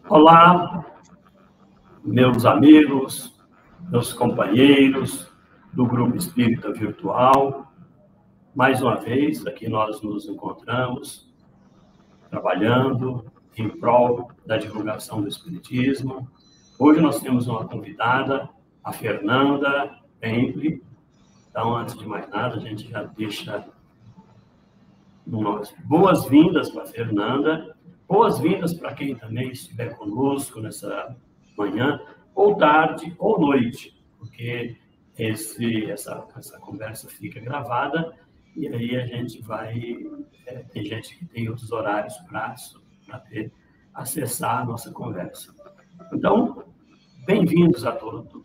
Olá, meus amigos, meus companheiros do Grupo Espírita Virtual. Mais uma vez, aqui nós nos encontramos trabalhando em prol da divulgação do Espiritismo. Hoje nós temos uma convidada, a Fernanda Pemble. Então, antes de mais nada, a gente já deixa umas boas-vindas para a Fernanda. Boas-vindas para quem também estiver conosco nessa manhã, ou tarde, ou noite, porque essa conversa fica gravada e aí a gente vai... tem gente que tem outros horários práticos para acessar a nossa conversa. Então, bem-vindos a todos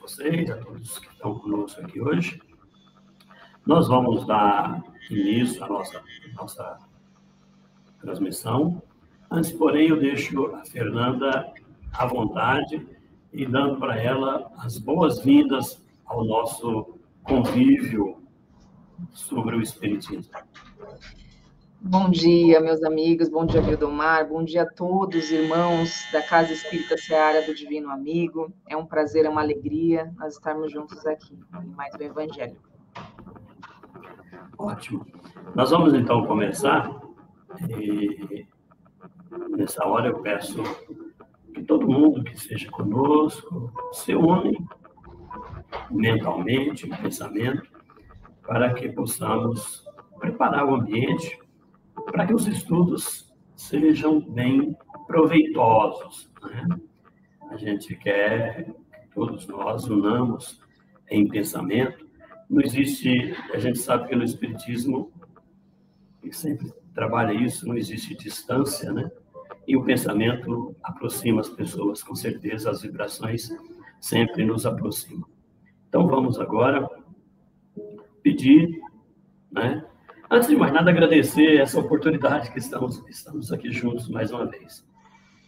vocês, a todos que estão conosco aqui hoje. Nós vamos dar início à nossa transmissão. Antes, porém, eu deixo a Fernanda à vontade e dando para ela as boas-vindas ao nosso convívio sobre o Espiritismo. Bom dia, meus amigos, bom dia, Vildomar, bom dia a todos, irmãos da Casa Espírita Seara do Divino Amigo. É um prazer, é uma alegria nós estarmos juntos aqui em mais um Evangelho. Ótimo. Nós vamos, então, começar. E nessa hora eu peço que todo mundo que esteja conosco se une mentalmente, em pensamento, para que possamos preparar o ambiente para que os estudos sejam bem proveitosos, né? A gente quer que todos nós unamos em pensamento. Não existe, a gente sabe que no Espiritismo, e sempre trabalha isso, não existe distância, né? E o pensamento aproxima as pessoas, com certeza as vibrações sempre nos aproximam. Então vamos agora pedir, né? Antes de mais nada, agradecer essa oportunidade que estamos aqui juntos mais uma vez.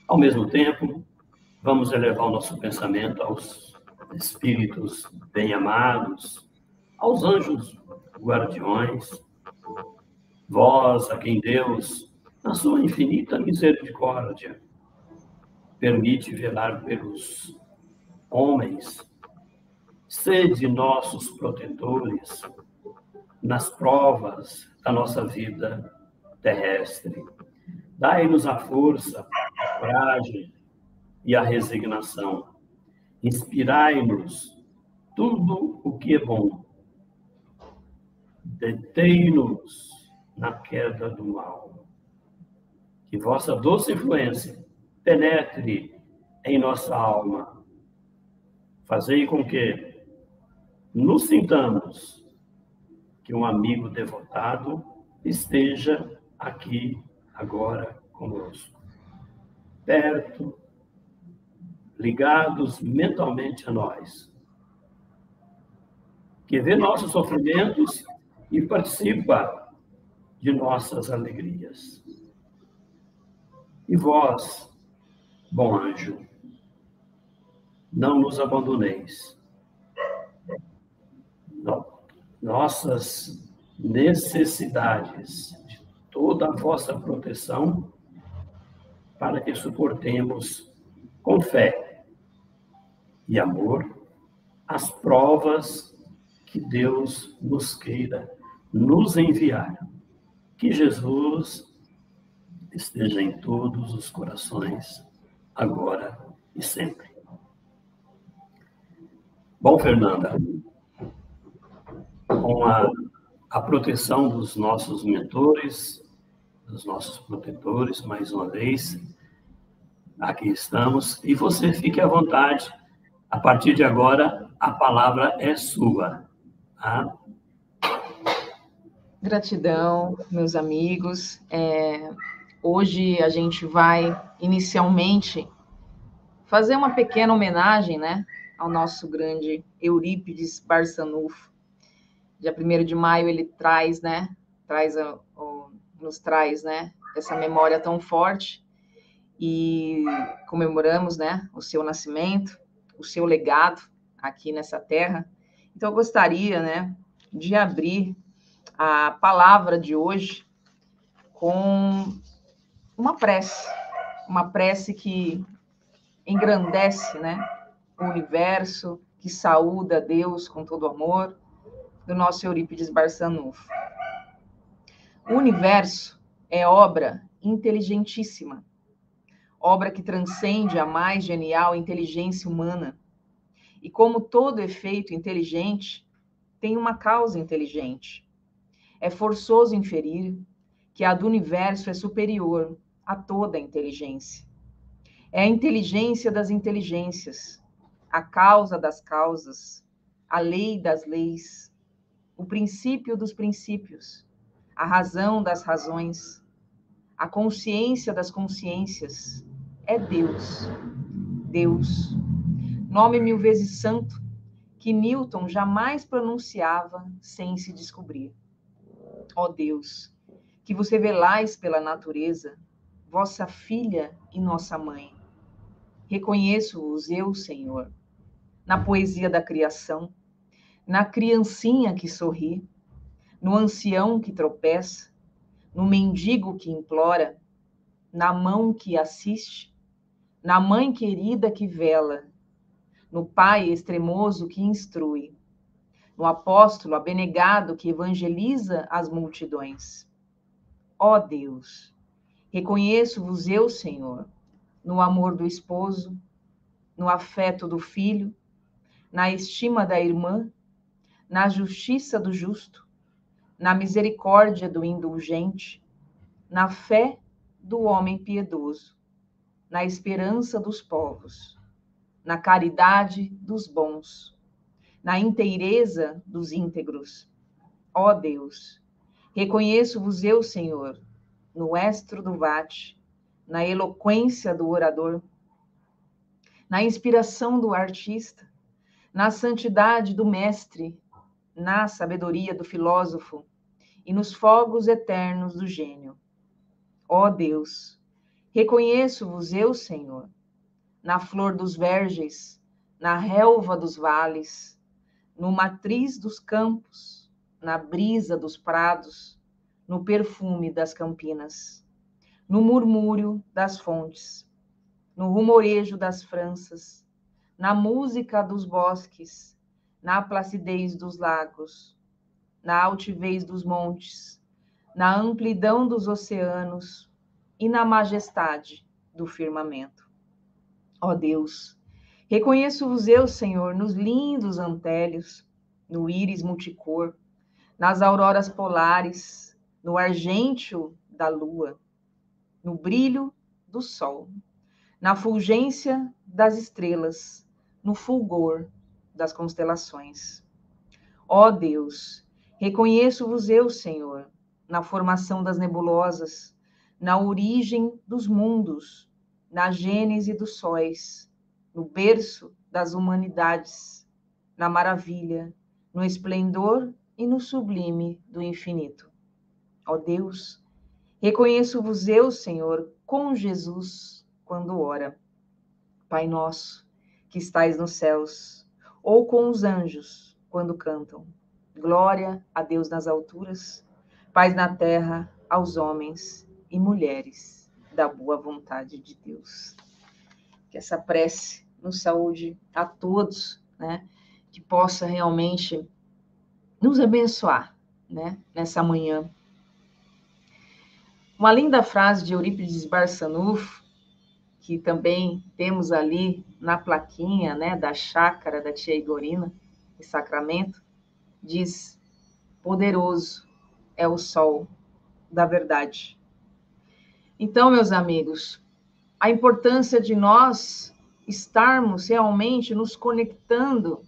Ao mesmo tempo, vamos elevar o nosso pensamento aos espíritos bem-amados, aos anjos guardiões, vós a quem Deus, na sua infinita misericórdia, permite velar pelos homens, sede nossos protetores nas provas da nossa vida terrestre. Dai-nos a força, a coragem e a resignação. Inspirai-nos tudo o que é bom. Detei-nos na queda do mal. Que vossa doce influência penetre em nossa alma. Fazei com que nos sintamos que um amigo devotado esteja aqui agora conosco, perto, ligados mentalmente a nós, que vê nossos sofrimentos e participa de nossas alegrias. E vós, bom anjo, não nos abandoneis. Nossas necessidades de toda a vossa proteção, para que suportemos com fé e amor as provas que Deus nos queira nos enviar. Que Jesus esteja em todos os corações, agora e sempre. Bom, Fernanda, com a proteção dos nossos mentores, dos nossos protetores, mais uma vez, aqui estamos. E você fique à vontade. A partir de agora, a palavra é sua. Tá? Gratidão, meus amigos. Hoje a gente vai, inicialmente, fazer uma pequena homenagem, né, ao nosso grande Eurípides Barçanufo. Dia 1º de maio ele traz, né, nos traz, né, essa memória tão forte e comemoramos, né, o seu nascimento, o seu legado aqui nessa terra. Então eu gostaria, né, de abrir a palavra de hoje com uma prece que engrandece, né, o universo, que saúda Deus com todo amor, do nosso Eurípides Barçanufo. O universo é obra inteligentíssima, obra que transcende a mais genial inteligência humana. E como todo efeito inteligente, tem uma causa inteligente. É forçoso inferir que a do universo é superior a toda a inteligência. É a inteligência das inteligências, a causa das causas, a lei das leis, o princípio dos princípios, a razão das razões, a consciência das consciências. É Deus. Deus. Nome mil vezes santo que Newton jamais pronunciava sem se descobrir. Ó Deus, que você velais pela natureza, vossa filha e nossa mãe. Reconheço-vos eu, Senhor, na poesia da criação, na criancinha que sorri, no ancião que tropeça, no mendigo que implora, na mão que assiste, na mãe querida que vela, no pai extremoso que instrui, no apóstolo abnegado que evangeliza as multidões. Ó Deus, reconheço-vos eu, Senhor, no amor do esposo, no afeto do filho, na estima da irmã, na justiça do justo, na misericórdia do indulgente, na fé do homem piedoso, na esperança dos povos, na caridade dos bons, na inteireza dos íntegros. Ó Deus, reconheço-vos eu, Senhor, no estro do vate, na eloquência do orador, na inspiração do artista, na santidade do mestre, na sabedoria do filósofo e nos fogos eternos do gênio. Ó Deus, reconheço-vos eu, Senhor, na flor dos verges, na relva dos vales, no matriz dos campos, na brisa dos prados, no perfume das campinas, no murmúrio das fontes, no rumorejo das franças, na música dos bosques, na placidez dos lagos, na altivez dos montes, na amplidão dos oceanos e na majestade do firmamento. Ó Deus, reconheço-vos eu, Senhor, nos lindos antélios, no íris multicor, nas auroras polares, no argêntio da lua, no brilho do sol, na fulgência das estrelas, no fulgor das constelações. Ó Deus, reconheço-vos eu, Senhor, na formação das nebulosas, na origem dos mundos, na gênese dos sóis, no berço das humanidades, na maravilha, no esplendor e no sublime do infinito. Ó Deus, reconheço-vos eu, Senhor, com Jesus, quando ora. Pai nosso, que estais nos céus, ou com os anjos, quando cantam. Glória a Deus nas alturas, paz na terra aos homens e mulheres da boa vontade de Deus. Que essa prece nos saúde a todos, né? Que possa realmente nos abençoar, né? Nessa manhã. Uma linda frase de Eurípides Barçanufo, que também temos ali na plaquinha, né, da chácara da tia Igorina, em Sacramento, diz: poderoso é o sol da verdade. Então, meus amigos, a importância de nós estarmos realmente nos conectando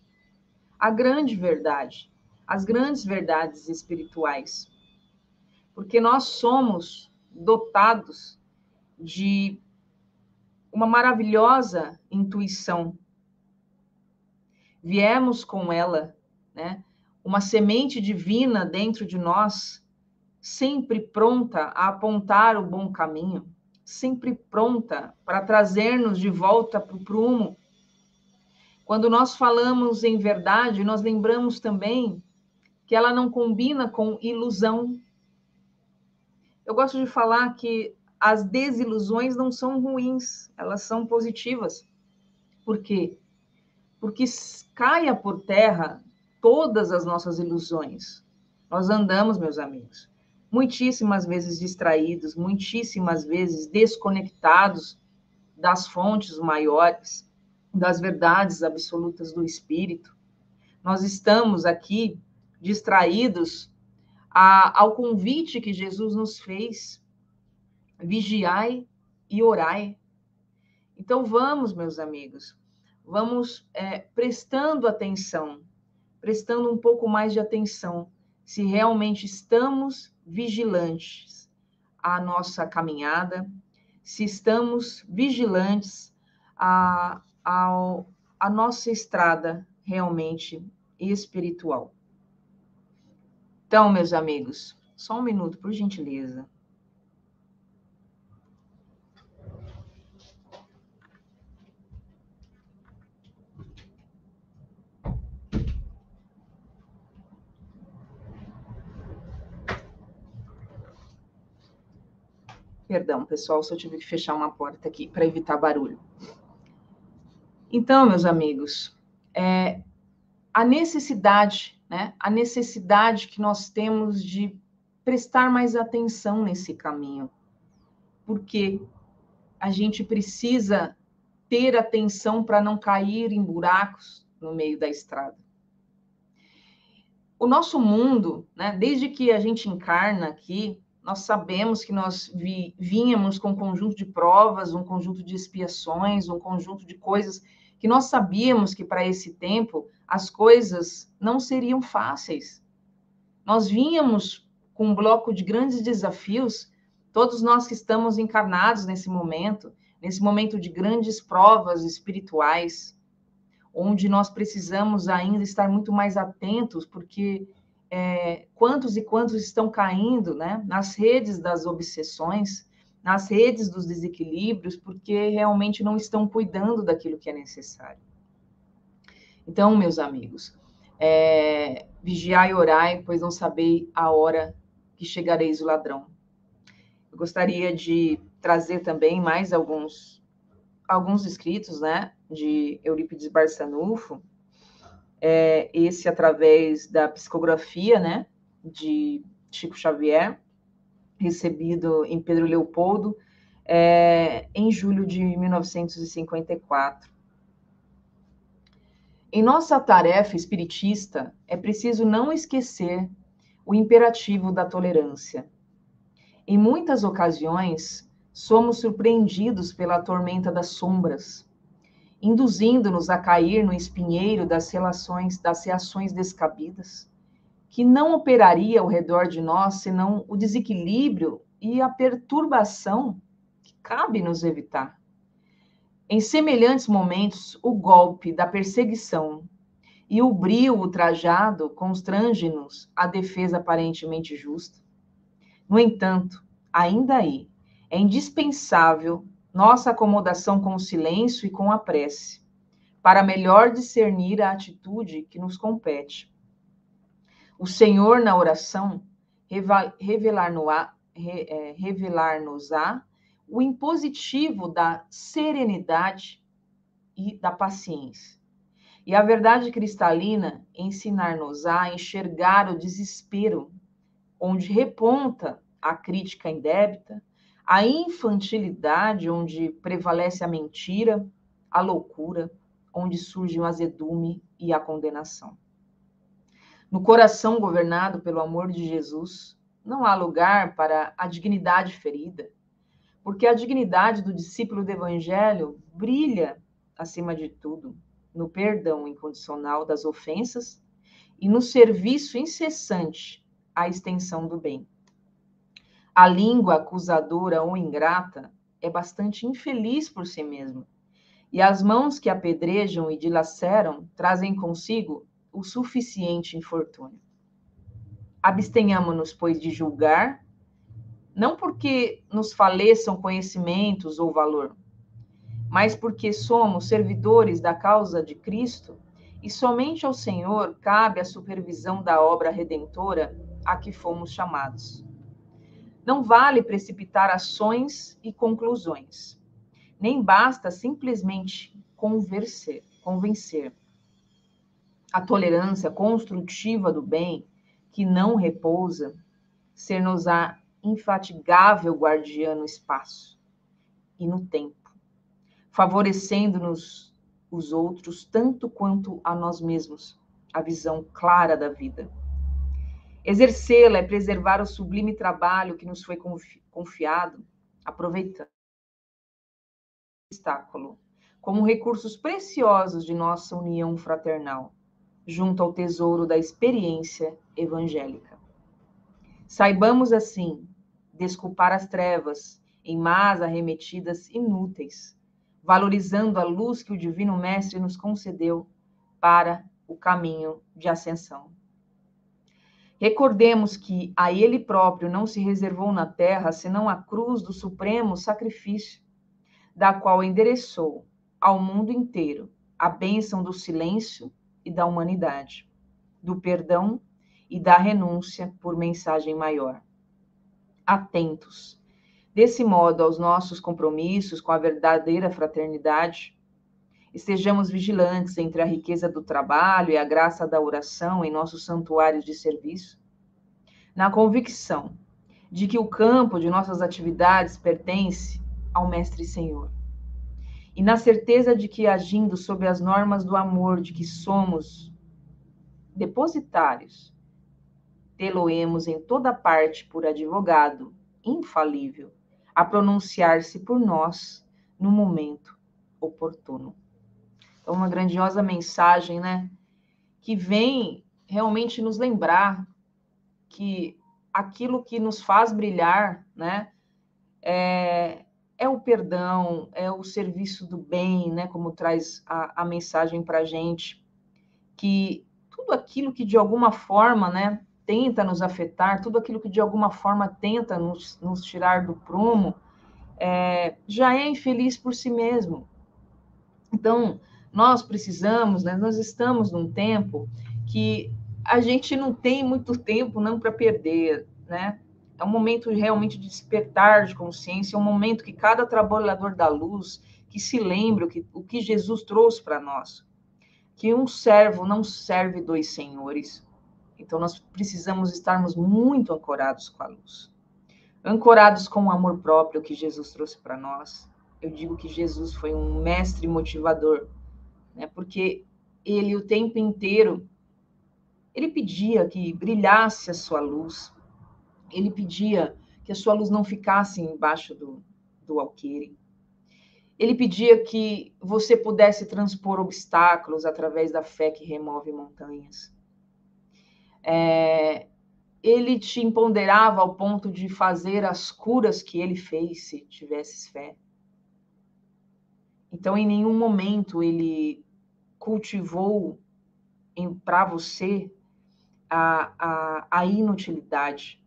à grande verdade, às grandes verdades espirituais, porque nós somos dotados de uma maravilhosa intuição. Viemos com ela, né? Uma semente divina dentro de nós, sempre pronta a apontar o bom caminho, sempre pronta para trazer-nos de volta para o prumo. Quando nós falamos em verdade, nós lembramos também que ela não combina com ilusão. Eu gosto de falar que as desilusões não são ruins, elas são positivas. Por quê? Porque caia por terra todas as nossas ilusões. Nós andamos, meus amigos, muitíssimas vezes distraídos, muitíssimas vezes desconectados das fontes maiores, das verdades absolutas do Espírito. Nós estamos aqui distraídos ao convite que Jesus nos fez: vigiai e orai. Então vamos, meus amigos, vamos prestando atenção, prestando um pouco mais de atenção, se realmente estamos vigilantes à nossa caminhada, se estamos vigilantes à nossa estrada realmente espiritual. Então, meus amigos, só um minuto, por gentileza. Perdão, pessoal, se eu tive que fechar uma porta aqui para evitar barulho. Então, meus amigos, a necessidade, né? A necessidade que nós temos de prestar mais atenção nesse caminho, porque a gente precisa ter atenção para não cair em buracos no meio da estrada. O nosso mundo, né? Desde que a gente encarna aqui, nós sabemos que nós vínhamos com um conjunto de provas, um conjunto de expiações, um conjunto de coisas que nós sabíamos que para esse tempo as coisas não seriam fáceis. Nós vínhamos com um bloco de grandes desafios, todos nós que estamos encarnados nesse momento de grandes provas espirituais, onde nós precisamos ainda estar muito mais atentos, porque quantos e quantos estão caindo, né, nas redes das obsessões, nas redes dos desequilíbrios, porque realmente não estão cuidando daquilo que é necessário. Então, meus amigos, vigiai e orai, pois não sabei a hora que chegareis o ladrão. Eu gostaria de trazer também mais alguns escritos, né, de Eurípides Barçanufo, esse através da psicografia, né, de Chico Xavier, recebido em Pedro Leopoldo, em julho de 1954. Em nossa tarefa espiritista, é preciso não esquecer o imperativo da tolerância. Em muitas ocasiões, somos surpreendidos pela tormenta das sombras, induzindo-nos a cair no espinheiro das reações descabidas, que não operaria ao redor de nós senão o desequilíbrio e a perturbação que cabe nos evitar. Em semelhantes momentos, o golpe da perseguição e o brio ultrajado constrange-nos à defesa aparentemente justa. No entanto, ainda aí, é indispensável nossa acomodação com o silêncio e com a prece, para melhor discernir a atitude que nos compete. O Senhor, na oração, revelar-nos-á o impositivo da serenidade e da paciência. E a verdade cristalina ensinar-nos-á a enxergar o desespero, onde reponta a crítica indébita, a infantilidade, onde prevalece a mentira, a loucura, onde surge o azedume e a condenação. No coração governado pelo amor de Jesus, não há lugar para a dignidade ferida, porque a dignidade do discípulo do Evangelho brilha, acima de tudo, no perdão incondicional das ofensas e no serviço incessante à extensão do bem. A língua acusadora ou ingrata é bastante infeliz por si mesma, e as mãos que apedrejam e dilaceram trazem consigo o suficiente infortúnio. Abstenhamo-nos, pois, de julgar, não porque nos faleçam conhecimentos ou valor, mas porque somos servidores da causa de Cristo e somente ao Senhor cabe a supervisão da obra redentora a que fomos chamados. Não vale precipitar ações e conclusões. Nem basta simplesmente convencer. A tolerância construtiva do bem, que não repousa, ser-nos-á infatigável guardiã no espaço e no tempo, favorecendo-nos os outros tanto quanto a nós mesmos, a visão clara da vida. Exercê-la é preservar o sublime trabalho que nos foi confiado, aproveitando o obstáculo como recursos preciosos de nossa união fraternal, junto ao tesouro da experiência evangélica. Saibamos, assim, desculpar as trevas em más arremetidas inúteis, valorizando a luz que o Divino Mestre nos concedeu para o caminho de ascensão. Recordemos que a Ele próprio não se reservou na terra senão a cruz do supremo sacrifício, da qual endereçou ao mundo inteiro a bênção do silêncio e da humanidade, do perdão e da renúncia por mensagem maior. Atentos, desse modo, aos nossos compromissos com a verdadeira fraternidade, estejamos vigilantes entre a riqueza do trabalho e a graça da oração em nossos santuários de serviço, na convicção de que o campo de nossas atividades pertence ao Mestre Senhor, e na certeza de que, agindo sob as normas do amor de que somos depositários, tê-lo-emos em toda parte por advogado infalível, a pronunciar-se por nós no momento oportuno. Então, uma grandiosa mensagem, né? Que vem realmente nos lembrar que aquilo que nos faz brilhar, né? É o perdão, é o serviço do bem, né? Como traz a mensagem para a gente, que tudo aquilo que de alguma forma, né? Tenta nos afetar, tudo aquilo que de alguma forma tenta nos tirar do prumo, já é infeliz por si mesmo. Então, nós precisamos, né, nós estamos num tempo que a gente não tem muito tempo não para perder, né? É um momento realmente de despertar de consciência, é um momento que cada trabalhador da luz que se lembre o que Jesus trouxe para nós, que um servo não serve dois senhores. Então, nós precisamos estarmos muito ancorados com a luz, ancorados com o amor próprio que Jesus trouxe para nós. Eu digo que Jesus foi um mestre motivador, né? Porque ele, o tempo inteiro, ele pedia que brilhasse a sua luz, ele pedia que a sua luz não ficasse embaixo do alqueire. Ele pedia que você pudesse transpor obstáculos através da fé que remove montanhas. Ele te empoderava ao ponto de fazer as curas que ele fez, se tivesses fé. Então, em nenhum momento ele cultivou para você a inutilidade.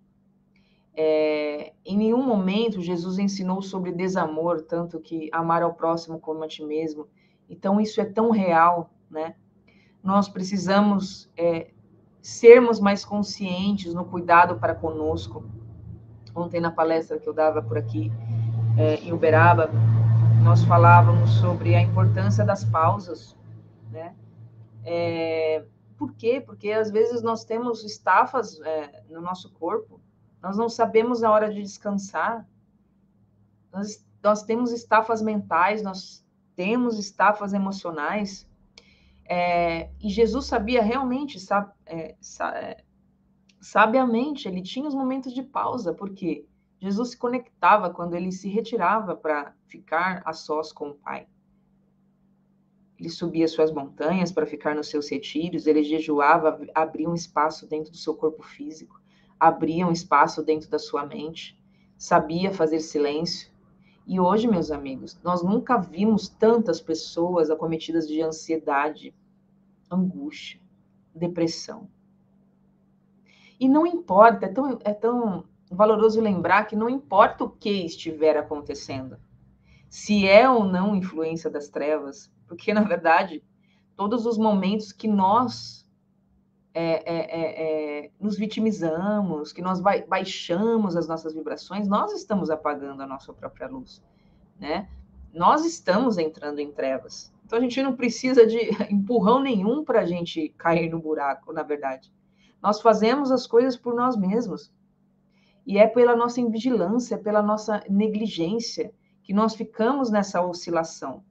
Em nenhum momento Jesus ensinou sobre desamor, tanto que amar ao próximo como a ti mesmo. Então, isso é tão real, né? Nós precisamos sermos mais conscientes no cuidado para conosco. Ontem, na palestra que eu dava por aqui, em Uberaba, nós falávamos sobre a importância das pausas, né? Por quê? Porque às vezes nós temos estafas no nosso corpo, nós não sabemos a hora de descansar, nós temos estafas mentais, nós temos estafas emocionais, e Jesus sabia realmente, sabiamente, ele tinha os momentos de pausa, porque Jesus se conectava quando ele se retirava para ficar a sós com o Pai. Ele subia suas montanhas para ficar nos seus retiros, ele jejuava, abria um espaço dentro do seu corpo físico, abria um espaço dentro da sua mente, sabia fazer silêncio. E hoje, meus amigos, nós nunca vimos tantas pessoas acometidas de ansiedade, angústia, depressão. E não importa, é tão valoroso lembrar que não importa o que estiver acontecendo, se é ou não influência das trevas, porque, na verdade, todos os momentos que nós nos vitimizamos, que nós baixamos as nossas vibrações, nós estamos apagando a nossa própria luz, né? Nós estamos entrando em trevas. Então, a gente não precisa de empurrão nenhum para a gente cair no buraco, na verdade. Nós fazemos as coisas por nós mesmos. E é pela nossa invigilância, pela nossa negligência, que nós ficamos nessa oscilação.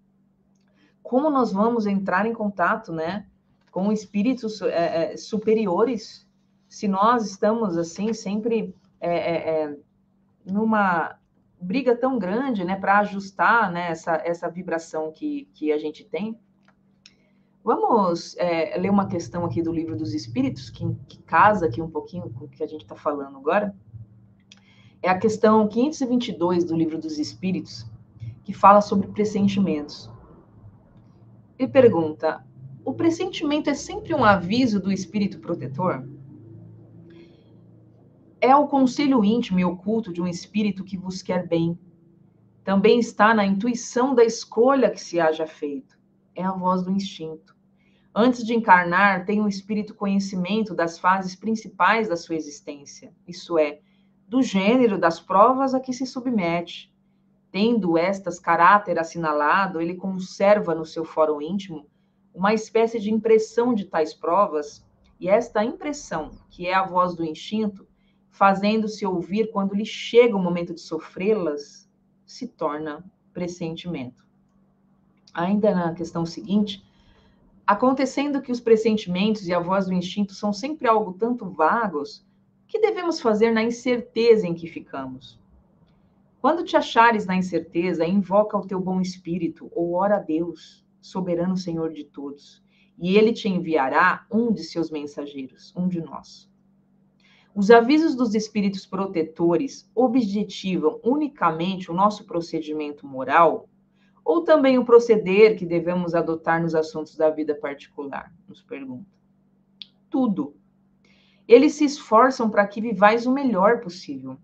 Como nós vamos entrar em contato, né, com espíritos superiores, se nós estamos, assim, sempre numa briga tão grande, né, para ajustar, né, essa vibração que a gente tem? Vamos ler uma questão aqui do Livro dos Espíritos, que casa aqui um pouquinho com o que a gente está falando agora. É a questão 522 do Livro dos Espíritos, que fala sobre pressentimentos. Ele pergunta: o pressentimento é sempre um aviso do espírito protetor? É o conselho íntimo e oculto de um espírito que vos quer bem. Também está na intuição da escolha que se haja feito. É a voz do instinto. Antes de encarnar, tem o espírito conhecimento das fases principais da sua existência, isso é, do gênero das provas a que se submete. Tendo estas caráter assinalado, ele conserva no seu fórum íntimo uma espécie de impressão de tais provas, e esta impressão, que é a voz do instinto, fazendo-se ouvir quando lhe chega o momento de sofrê-las, se torna pressentimento. Ainda na questão seguinte, acontecendo que os pressentimentos e a voz do instinto são sempre algo tanto vagos, o que devemos fazer na incerteza em que ficamos? Quando te achares na incerteza, invoca o teu bom espírito, ou ora a Deus, soberano Senhor de todos, e ele te enviará um de seus mensageiros, um de nós. Os avisos dos espíritos protetores objetivam unicamente o nosso procedimento moral, ou também o proceder que devemos adotar nos assuntos da vida particular? Nos pergunta. Tudo. Eles se esforçam para que vivais o melhor possível,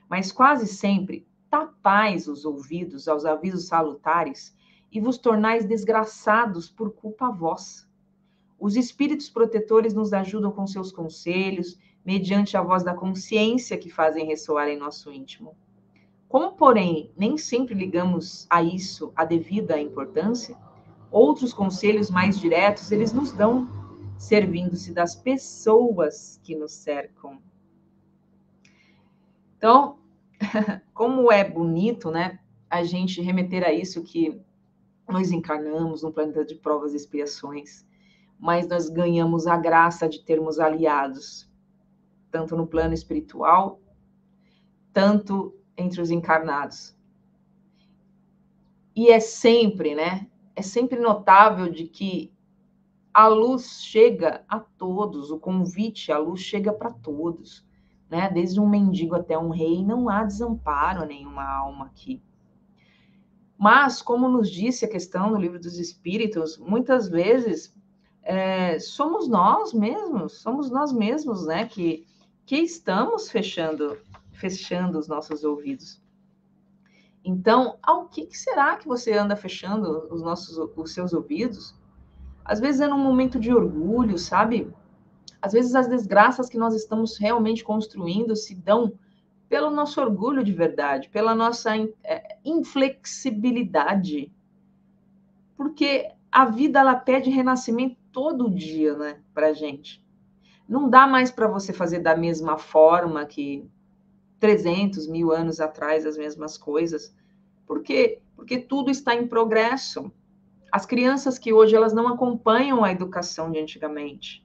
mas quase sempre tapais os ouvidos aos avisos salutares e vos tornais desgraçados por culpa vós. Os espíritos protetores nos ajudam com seus conselhos, mediante a voz da consciência que fazem ressoar em nosso íntimo. Como, porém, nem sempre ligamos a isso a devida importância, outros conselhos mais diretos eles nos dão, servindo-se das pessoas que nos cercam. Então, como é bonito, né, a gente remeter a isso que nós encarnamos num planeta de provas e expiações, mas nós ganhamos a graça de termos aliados, tanto no plano espiritual, tanto entre os encarnados. E é sempre, né, é sempre notável de que a luz chega a todos, o convite à luz chega para todos, né? Desde um mendigo até um rei, não há desamparo a nenhuma alma aqui. Mas, como nos disse a questão no Livro dos Espíritos, muitas vezes somos nós mesmos, né, que estamos fechando os nossos ouvidos. Então, ao que será que você anda fechando os seus ouvidos? Às vezes é num momento de orgulho, sabe? Às vezes as desgraças que nós estamos realmente construindo se dão pelo nosso orgulho de verdade, pela nossa inflexibilidade. Porque a vida, ela pede renascimento todo dia, né, pra gente. Não dá mais para você fazer da mesma forma que 300 mil anos atrás as mesmas coisas. Por quê? Porque tudo está em progresso. As crianças que hoje elas não acompanham a educação de antigamente,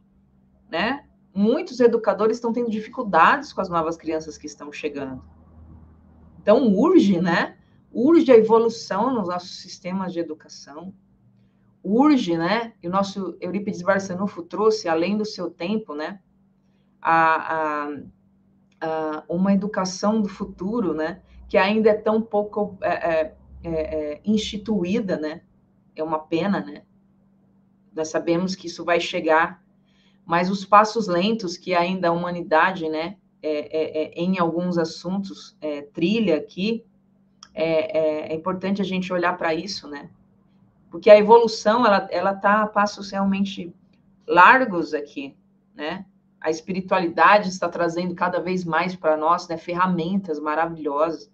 né? Muitos educadores estão tendo dificuldades com as novas crianças que estão chegando. Então, urge, né? Urge a evolução nos nossos sistemas de educação. Urge, né? E o nosso Eurípides Barçanufo trouxe, além do seu tempo, né? Uma educação do futuro, né? Que ainda é tão pouco instituída, né? É uma pena, né? Nós sabemos que isso vai chegar, mas os passos lentos que ainda a humanidade, né, em alguns assuntos, trilha aqui, é importante a gente olhar para isso, né? Porque a evolução, ela tá a passos realmente largos aqui, né? A espiritualidade está trazendo cada vez mais para nós, né, ferramentas maravilhosas,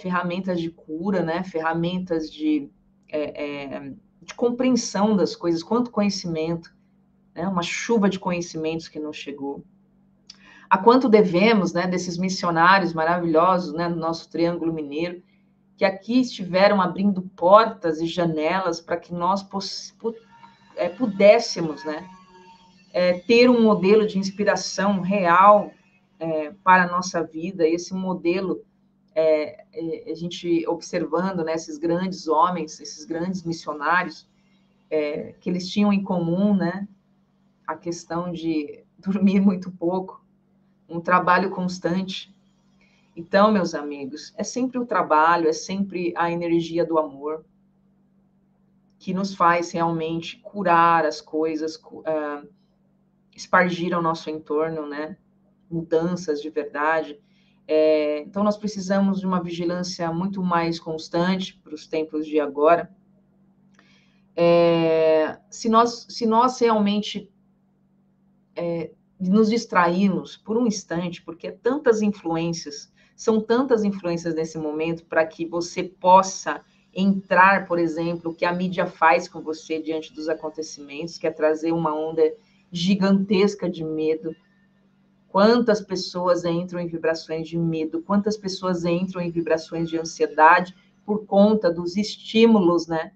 ferramentas de cura, né, ferramentas de compreensão das coisas, quanto conhecimento, né, uma chuva de conhecimentos que nos chegou. A quanto devemos, né, desses missionários maravilhosos, né, no nosso Triângulo Mineiro, que aqui estiveram abrindo portas e janelas para que nós pudéssemos, né, ter um modelo de inspiração real para a nossa vida. Esse modelo, a gente observando, né, esses grandes homens, esses grandes missionários, que eles tinham em comum, né, a questão de dormir muito pouco, um trabalho constante. Então, meus amigos, é sempre o trabalho, é sempre a energia do amor que nos faz realmente curar as coisas, espargir ao nosso entorno, né? Mudanças de verdade. Então, nós precisamos de uma vigilância muito mais constante para os tempos de agora. Se nós realmente nos distrairmos por um instante, porque são tantas influências nesse momento para que você possa entrar, por exemplo, o que a mídia faz com você diante dos acontecimentos, que é trazer uma onda gigantesca de medo. Quantas pessoas entram em vibrações de medo, quantas pessoas entram em vibrações de ansiedade por conta dos estímulos, né?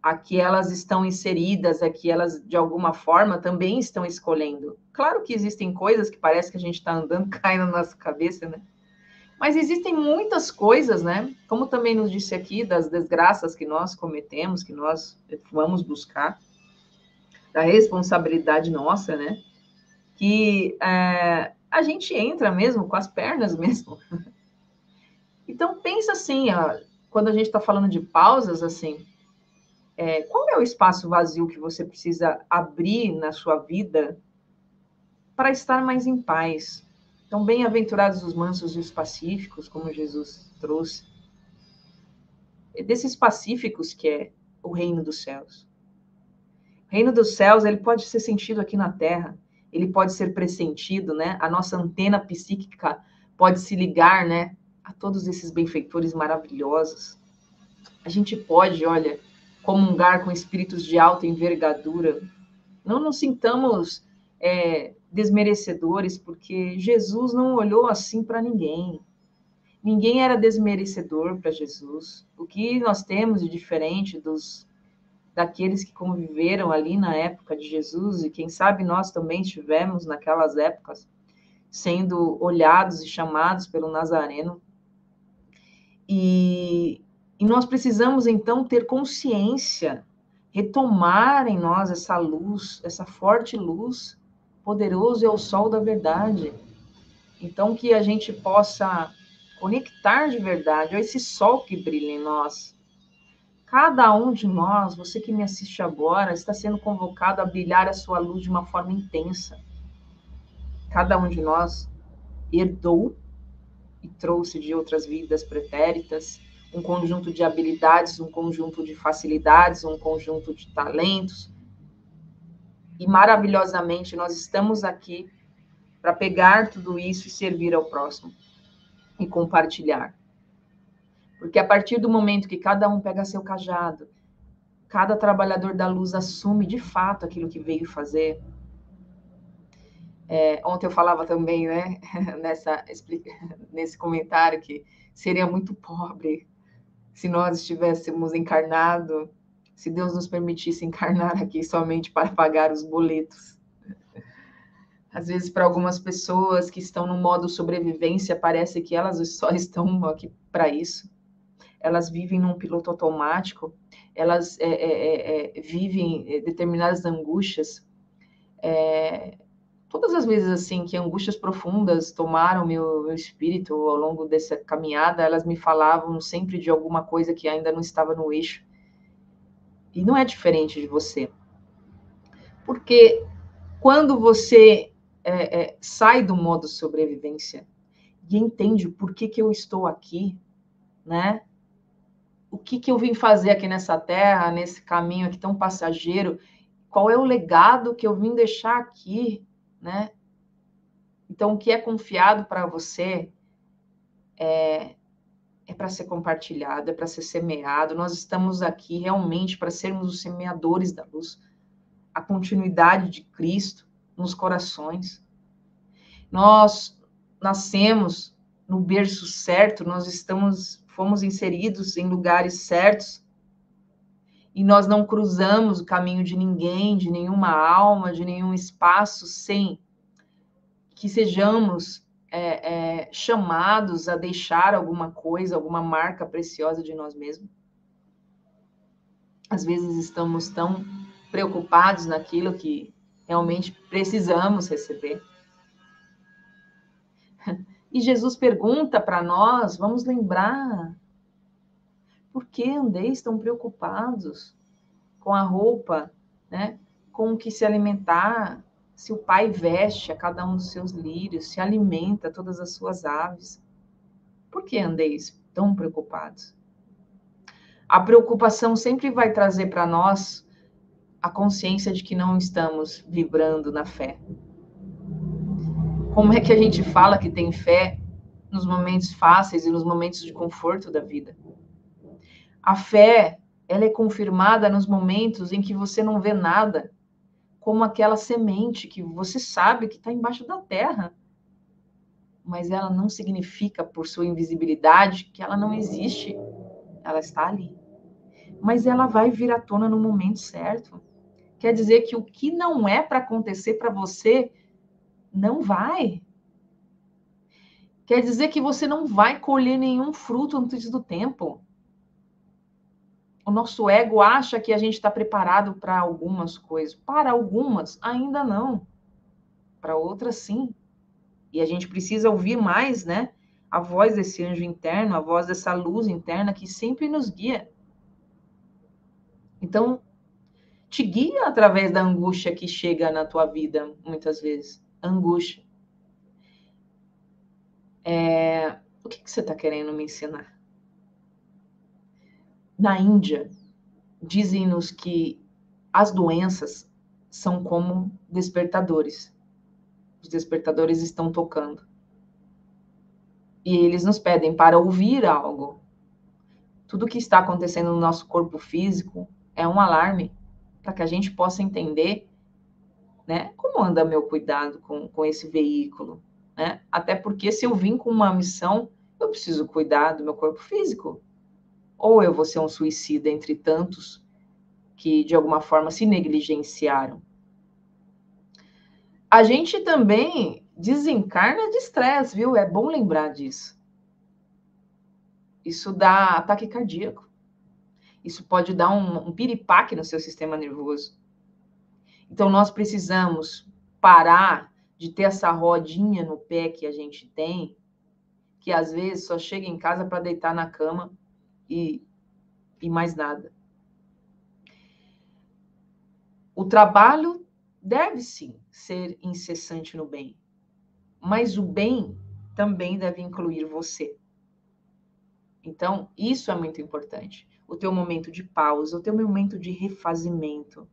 A que elas estão inseridas, a que elas, de alguma forma, também estão escolhendo. Claro que existem coisas que parece que a gente está andando, cai na nossa cabeça, né? Mas existem muitas coisas, né? Como também nos disse aqui, das desgraças que nós cometemos, que nós vamos buscar, da responsabilidade nossa, né? Que a gente entra mesmo com as pernas mesmo. Então, pensa assim, quando a gente está falando de pausas, assim, qual é o espaço vazio que você precisa abrir na sua vida para estar mais em paz? Então, bem-aventurados os mansos e os pacíficos, como Jesus trouxe. Desses pacíficos que é o reino dos céus. O reino dos céus, ele pode ser sentido aqui na Terra, ele pode ser pressentido, né? A nossa antena psíquica pode se ligar, né, a todos esses benfeitores maravilhosos. A gente pode, olha, comungar com espíritos de alta envergadura. Não nos sintamos desmerecedores, porque Jesus não olhou assim para ninguém. Ninguém era desmerecedor para Jesus. O que nós temos de diferente daqueles que conviveram ali na época de Jesus, e quem sabe nós também estivemos naquelas épocas, sendo olhados e chamados pelo Nazareno. E nós precisamos, então, ter consciência, retomar em nós essa luz, essa forte luz, poderoso é o sol da verdade. Então, que a gente possa conectar de verdade, olha esse sol que brilha em nós. Cada um de nós, você que me assiste agora, está sendo convocado a brilhar a sua luz de uma forma intensa. Cada um de nós herdou e trouxe de outras vidas pretéritas um conjunto de habilidades, um conjunto de facilidades, um conjunto de talentos. E maravilhosamente nós estamos aqui para pegar tudo isso e servir ao próximo e compartilhar. Porque a partir do momento que cada um pega seu cajado, cada trabalhador da luz assume de fato aquilo que veio fazer. Ontem eu falava também, né, nesse comentário, que seria muito pobre se nós estivéssemos encarnado, se Deus nos permitisse encarnar aqui somente para pagar os boletos. Às vezes, para algumas pessoas que estão no modo sobrevivência, parece que elas só estão aqui para isso. Elas vivem num piloto automático, elas vivem determinadas angústias. Todas as vezes assim que angústias profundas tomaram meu espírito ao longo dessa caminhada, elas me falavam sempre de alguma coisa que ainda não estava no eixo. E não é diferente de você. Porque quando você sai do modo sobrevivência e entende o porquê que eu estou aqui, né? O que eu vim fazer aqui nessa terra, nesse caminho aqui tão passageiro, Qual é o legado que eu vim deixar aqui, né? Então, o que é confiado para você é para ser compartilhado, é para ser semeado. Nós estamos aqui realmente para sermos os semeadores da luz, a continuidade de Cristo nos corações. Nós nascemos no berço certo, fomos inseridos em lugares certos, e nós não cruzamos o caminho de ninguém, de nenhuma alma, de nenhum espaço, sem que sejamos chamados a deixar alguma coisa, alguma marca preciosa de nós mesmos. Às vezes estamos tão preocupados naquilo que realmente precisamos receber. E Jesus pergunta para nós, vamos lembrar, por que andeis tão preocupados com a roupa, né? Com o que se alimentar? Se o Pai veste a cada um dos seus lírios, se alimenta todas as suas aves, por que andeis tão preocupados? A preocupação sempre vai trazer para nós a consciência de que não estamos vibrando na fé. Como é que a gente fala que tem fé nos momentos fáceis e nos momentos de conforto da vida? A fé, ela é confirmada nos momentos em que você não vê nada, como aquela semente que você sabe que está embaixo da terra, mas ela não significa, por sua invisibilidade, que ela não existe. Ela está ali. Mas ela vai vir à tona no momento certo. Quer dizer que o que não é para acontecer para você, não vai. Quer dizer que você não vai colher nenhum fruto antes do tempo. O nosso ego acha que a gente está preparado para algumas coisas. Para algumas, ainda não. Para outras, sim. E a gente precisa ouvir mais, né? A voz desse anjo interno, a voz dessa luz interna que sempre nos guia. Então, te guia através da angústia que chega na tua vida, muitas vezes. Angústia. O que você está querendo me ensinar? Na Índia, dizem-nos que as doenças são como despertadores. Os despertadores estão tocando. E eles nos pedem para ouvir algo. Tudo que está acontecendo no nosso corpo físico é um alarme para que a gente possa entender, né, como anda meu cuidado com esse veículo, né? Até porque se eu vim com uma missão, eu preciso cuidar do meu corpo físico. Ou eu vou ser um suicida entre tantos que, de alguma forma, se negligenciaram. A gente também desencarna de estresse, viu? É bom lembrar disso. Isso dá ataque cardíaco. Isso pode dar um piripaque no seu sistema nervoso. Então, nós precisamos parar de ter essa rodinha no pé que a gente tem, que às vezes só chega em casa para deitar na cama e mais nada. O trabalho deve, sim, ser incessante no bem, mas o bem também deve incluir você. Então, isso é muito importante. O teu momento de pausa, o teu momento de refazimento,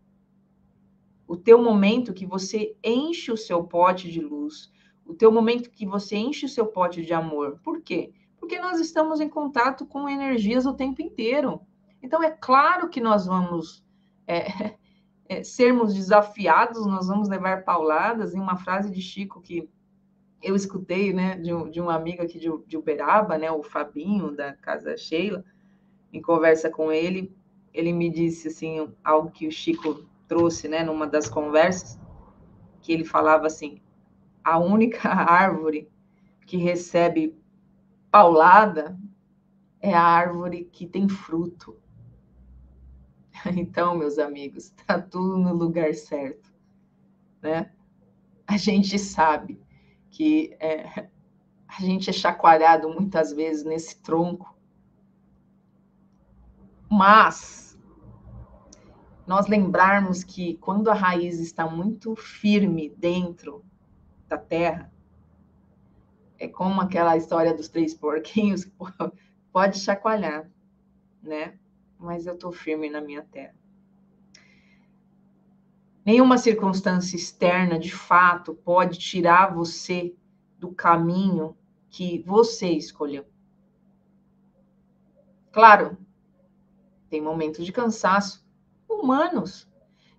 o teu momento que você enche o seu pote de luz, o teu momento que você enche o seu pote de amor. Por quê? Porque nós estamos em contato com energias o tempo inteiro. Então, é claro que nós vamos sermos desafiados, nós vamos levar pauladas. Em uma frase de Chico que eu escutei, né, de um amigo aqui de Uberaba, né, o Fabinho, da Casa Sheila, em conversa com ele me disse, assim, algo que o Chico trouxe, né, numa das conversas, que ele falava assim, a única árvore que recebe paulada é a árvore que tem fruto. Então, meus amigos, tá tudo no lugar certo, né? A gente sabe que a gente é chacoalhado muitas vezes nesse tronco, mas nós lembrarmos que quando a raiz está muito firme dentro da terra, é como aquela história dos 3 porquinhos, pode chacoalhar, né? Mas eu estou firme na minha terra. Nenhuma circunstância externa, de fato, pode tirar você do caminho que você escolheu. Claro, tem momentos de cansaço humanos.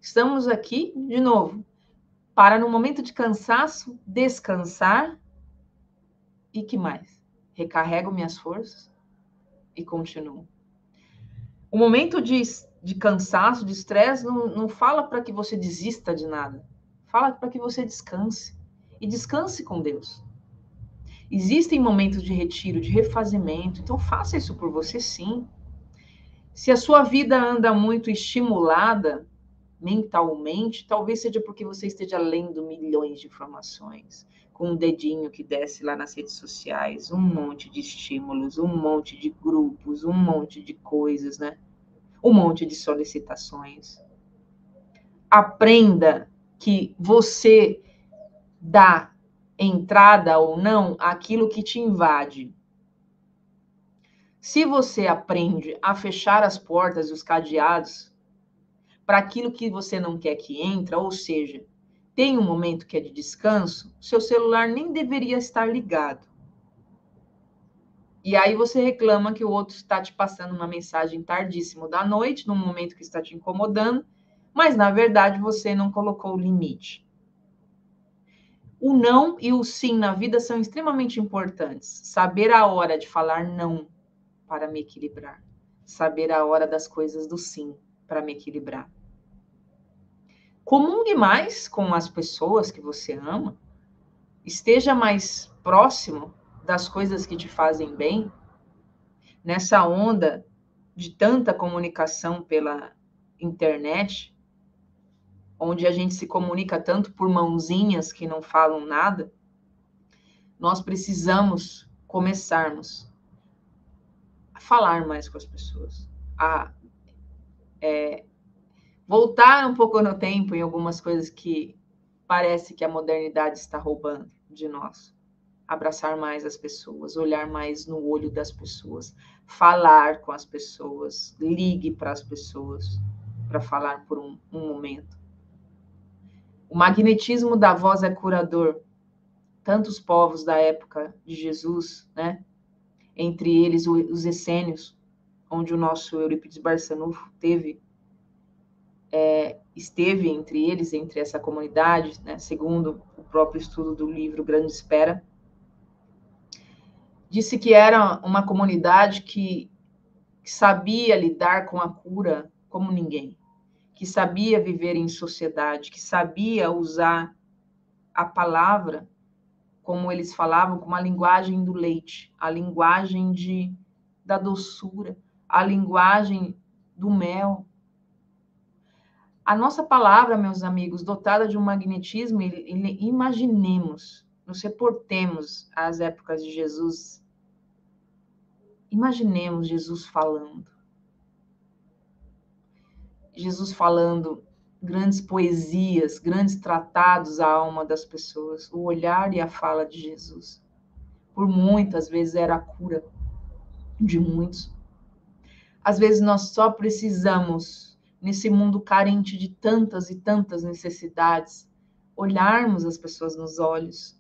Estamos aqui, de novo, para no momento de cansaço, descansar e que mais? Recarrego minhas forças e continuo. O momento de cansaço, de estresse, não fala para que você desista de nada. Fala para que você descanse. E descanse com Deus. Existem momentos de retiro, de refazimento. Então, faça isso por você, sim. Se a sua vida anda muito estimulada mentalmente, talvez seja porque você esteja lendo milhões de informações, com um dedinho que desce lá nas redes sociais, um monte de estímulos, um monte de grupos, um monte de coisas, né? Um monte de solicitações. Aprenda que você dá entrada ou não àquilo que te invade. Se você aprende a fechar as portas e os cadeados para aquilo que você não quer que entre, ou seja, tem um momento que é de descanso, seu celular nem deveria estar ligado. E aí você reclama que o outro está te passando uma mensagem tardíssimo da noite, num momento que está te incomodando, mas na verdade você não colocou o limite. O não e o sim na vida são extremamente importantes. Saber a hora de falar não para me equilibrar. Saber a hora das coisas do sim para me equilibrar. Comungue mais com as pessoas que você ama. Esteja mais próximo das coisas que te fazem bem. Nessa onda de tanta comunicação pela internet, onde a gente se comunica tanto por mãozinhas que não falam nada, nós precisamos começarmos a falar mais com as pessoas, a voltar um pouco no tempo em algumas coisas que parece que a modernidade está roubando de nós. Abraçar mais as pessoas, olhar mais no olho das pessoas, falar com as pessoas, ligue para as pessoas para falar por um momento. O magnetismo da voz é curador. Tantos povos da época de Jesus, né? Entre eles os essênios, onde o nosso Eurípides Barçanufo esteve entre eles, entre essa comunidade, né? Segundo o próprio estudo do livro Grande Espera, disse que era uma comunidade que sabia lidar com a cura como ninguém, que sabia viver em sociedade, que sabia usar a palavra, como eles falavam, como a linguagem do leite, a linguagem da doçura, a linguagem do mel. A nossa palavra, meus amigos, dotada de um magnetismo, imaginemos, nos reportemos às épocas de Jesus. Imaginemos Jesus falando. Jesus falando grandes poesias, grandes tratados à alma das pessoas. O olhar e a fala de Jesus, por muitas vezes, era a cura de muitos. Às vezes nós só precisamos, nesse mundo carente de tantas e tantas necessidades, olharmos as pessoas nos olhos,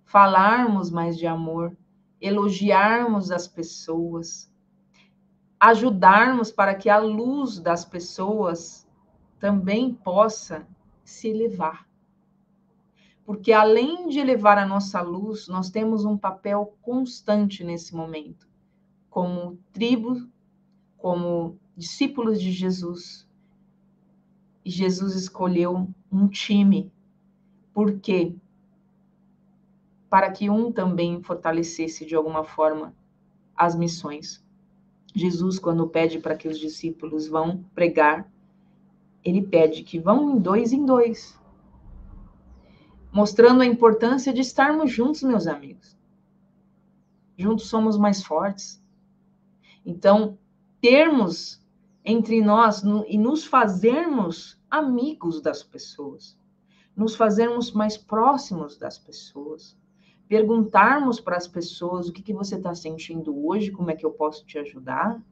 falarmos mais de amor, elogiarmos as pessoas, ajudarmos para que a luz das pessoas também possa se elevar. Porque além de elevar a nossa luz, nós temos um papel constante nesse momento, como tribo, como discípulos de Jesus. E Jesus escolheu um time. Por quê? Para que um também fortalecesse de alguma forma as missões. Jesus, quando pede para que os discípulos vão pregar, ele pede que vão em dois, mostrando a importância de estarmos juntos, meus amigos. Juntos somos mais fortes. Então, termos entre nós e nos fazermos amigos das pessoas, nos fazermos mais próximos das pessoas, perguntarmos para as pessoas o que você está sentindo hoje, como é que eu posso te ajudar.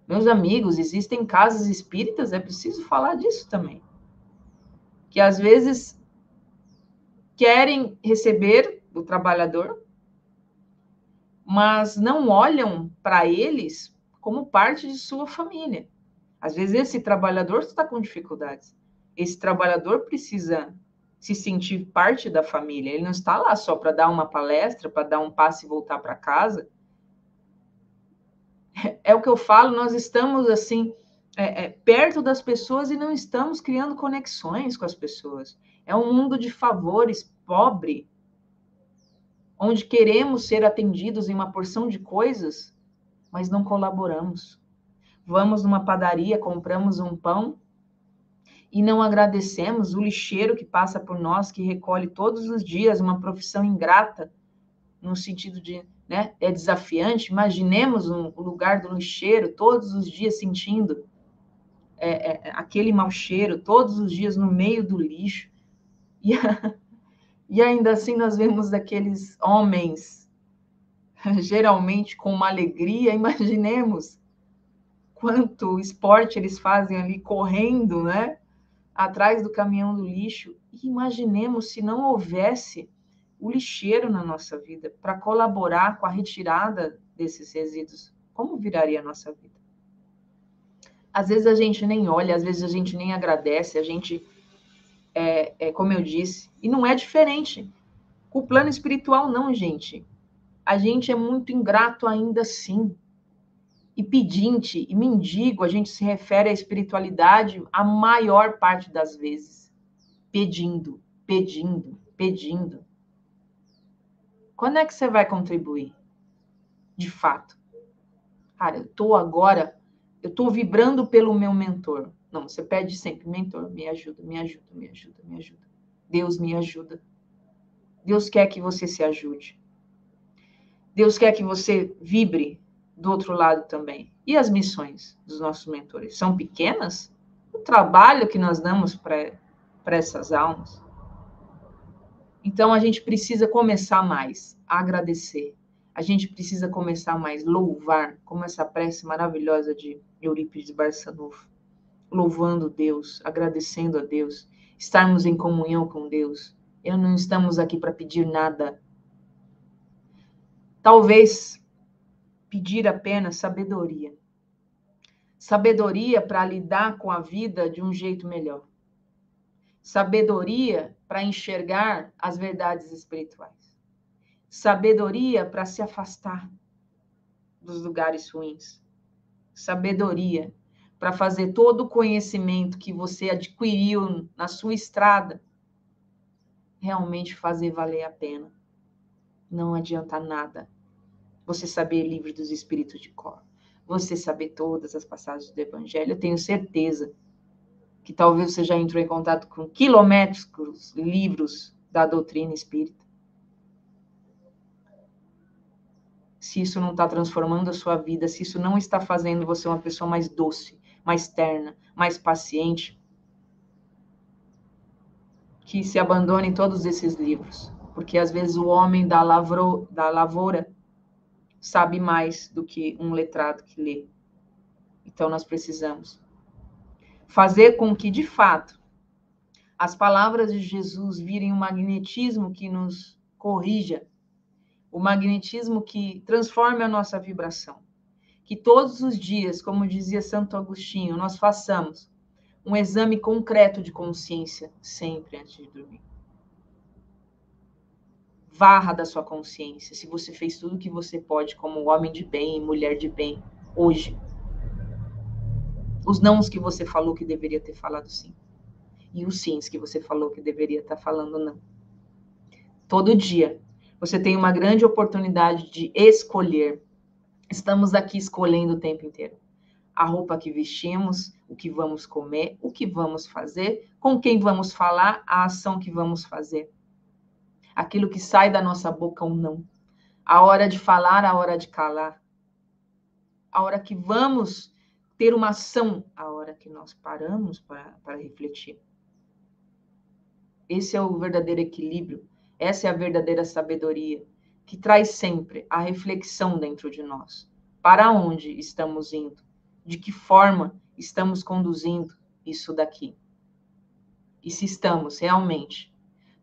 Meus amigos, existem casas espíritas, é preciso falar disso também. que às vezes querem receber do trabalhador, mas não olham para eles como parte de sua família. Às vezes esse trabalhador está com dificuldades. Esse trabalhador precisa se sentir parte da família. Ele não está lá só para dar uma palestra, para dar um passe e voltar para casa. É o que eu falo, nós estamos assim, perto das pessoas e não estamos criando conexões com as pessoas. É um mundo de favores, pobre, onde queremos ser atendidos em uma porção de coisas, mas não colaboramos. Vamos numa padaria, compramos um pão e não agradecemos o lixeiro que passa por nós, que recolhe todos os dias, uma profissão ingrata, no sentido de, né, é desafiante. Imaginemos o lugar do lixeiro todos os dias sentindo aquele mau cheiro, todos os dias no meio do lixo. E ainda assim nós vemos aqueles homens, geralmente com uma alegria. Imaginemos quanto esporte eles fazem ali, correndo, né, atrás do caminhão do lixo. E imaginemos se não houvesse o lixeiro na nossa vida para colaborar com a retirada desses resíduos. Como viraria a nossa vida? Às vezes a gente nem olha, às vezes a gente nem agradece, a gente, como eu disse, e não é diferente. O plano espiritual não, gente. A gente é muito ingrato ainda assim. E pedinte e mendigo, a gente se refere à espiritualidade a maior parte das vezes. Pedindo, pedindo, pedindo. Quando é que você vai contribuir? De fato. Cara, eu estou vibrando pelo meu mentor. Não, você pede sempre, mentor, me ajuda, me ajuda, me ajuda, me ajuda. Deus me ajuda. Deus quer que você se ajude. Deus quer que você vibre do outro lado também. E as missões dos nossos mentores? São pequenas? O trabalho que nós damos para essas almas. Então, a gente precisa começar mais a agradecer. A gente precisa começar mais a louvar, como essa prece maravilhosa de Eurípides Barçanufo. Louvando Deus, agradecendo a Deus, estarmos em comunhão com Deus. Eu não estamos aqui para pedir nada. Talvez pedir apenas sabedoria. Sabedoria para lidar com a vida de um jeito melhor. Sabedoria para enxergar as verdades espirituais. Sabedoria para se afastar dos lugares ruins. Sabedoria para fazer todo o conhecimento que você adquiriu na sua estrada realmente fazer valer a pena. Não adianta nada você saber livros dos Espíritos de cor, você saber todas as passagens do Evangelho. Eu tenho certeza que talvez você já entrou em contato com quilométricos livros da doutrina espírita. Se isso não está transformando a sua vida, se isso não está fazendo você uma pessoa mais doce, mais terna, mais paciente, que se abandone em todos esses livros. Porque às vezes o homem da lavoura sabe mais do que um letrado que lê. Então nós precisamos fazer com que, de fato, as palavras de Jesus virem um magnetismo que nos corrija, o magnetismo que transforme a nossa vibração. Que todos os dias, como dizia Santo Agostinho, nós façamos um exame concreto de consciência sempre antes de dormir. Varra da sua consciência se você fez tudo o que você pode como homem de bem, mulher de bem, hoje. Os nãos que você falou que deveria ter falado sim. E os sims que você falou que deveria estar falando não. Todo dia você tem uma grande oportunidade de escolher. Estamos aqui escolhendo o tempo inteiro. A roupa que vestimos, o que vamos comer, o que vamos fazer, com quem vamos falar, a ação que vamos fazer. Aquilo que sai da nossa boca ou não. A hora de falar, a hora de calar. A hora que vamos ter uma ação, a hora que nós paramos para refletir. Esse é o verdadeiro equilíbrio. Essa é a verdadeira sabedoria, que traz sempre a reflexão dentro de nós. Para onde estamos indo? De que forma estamos conduzindo isso daqui? e se estamos realmente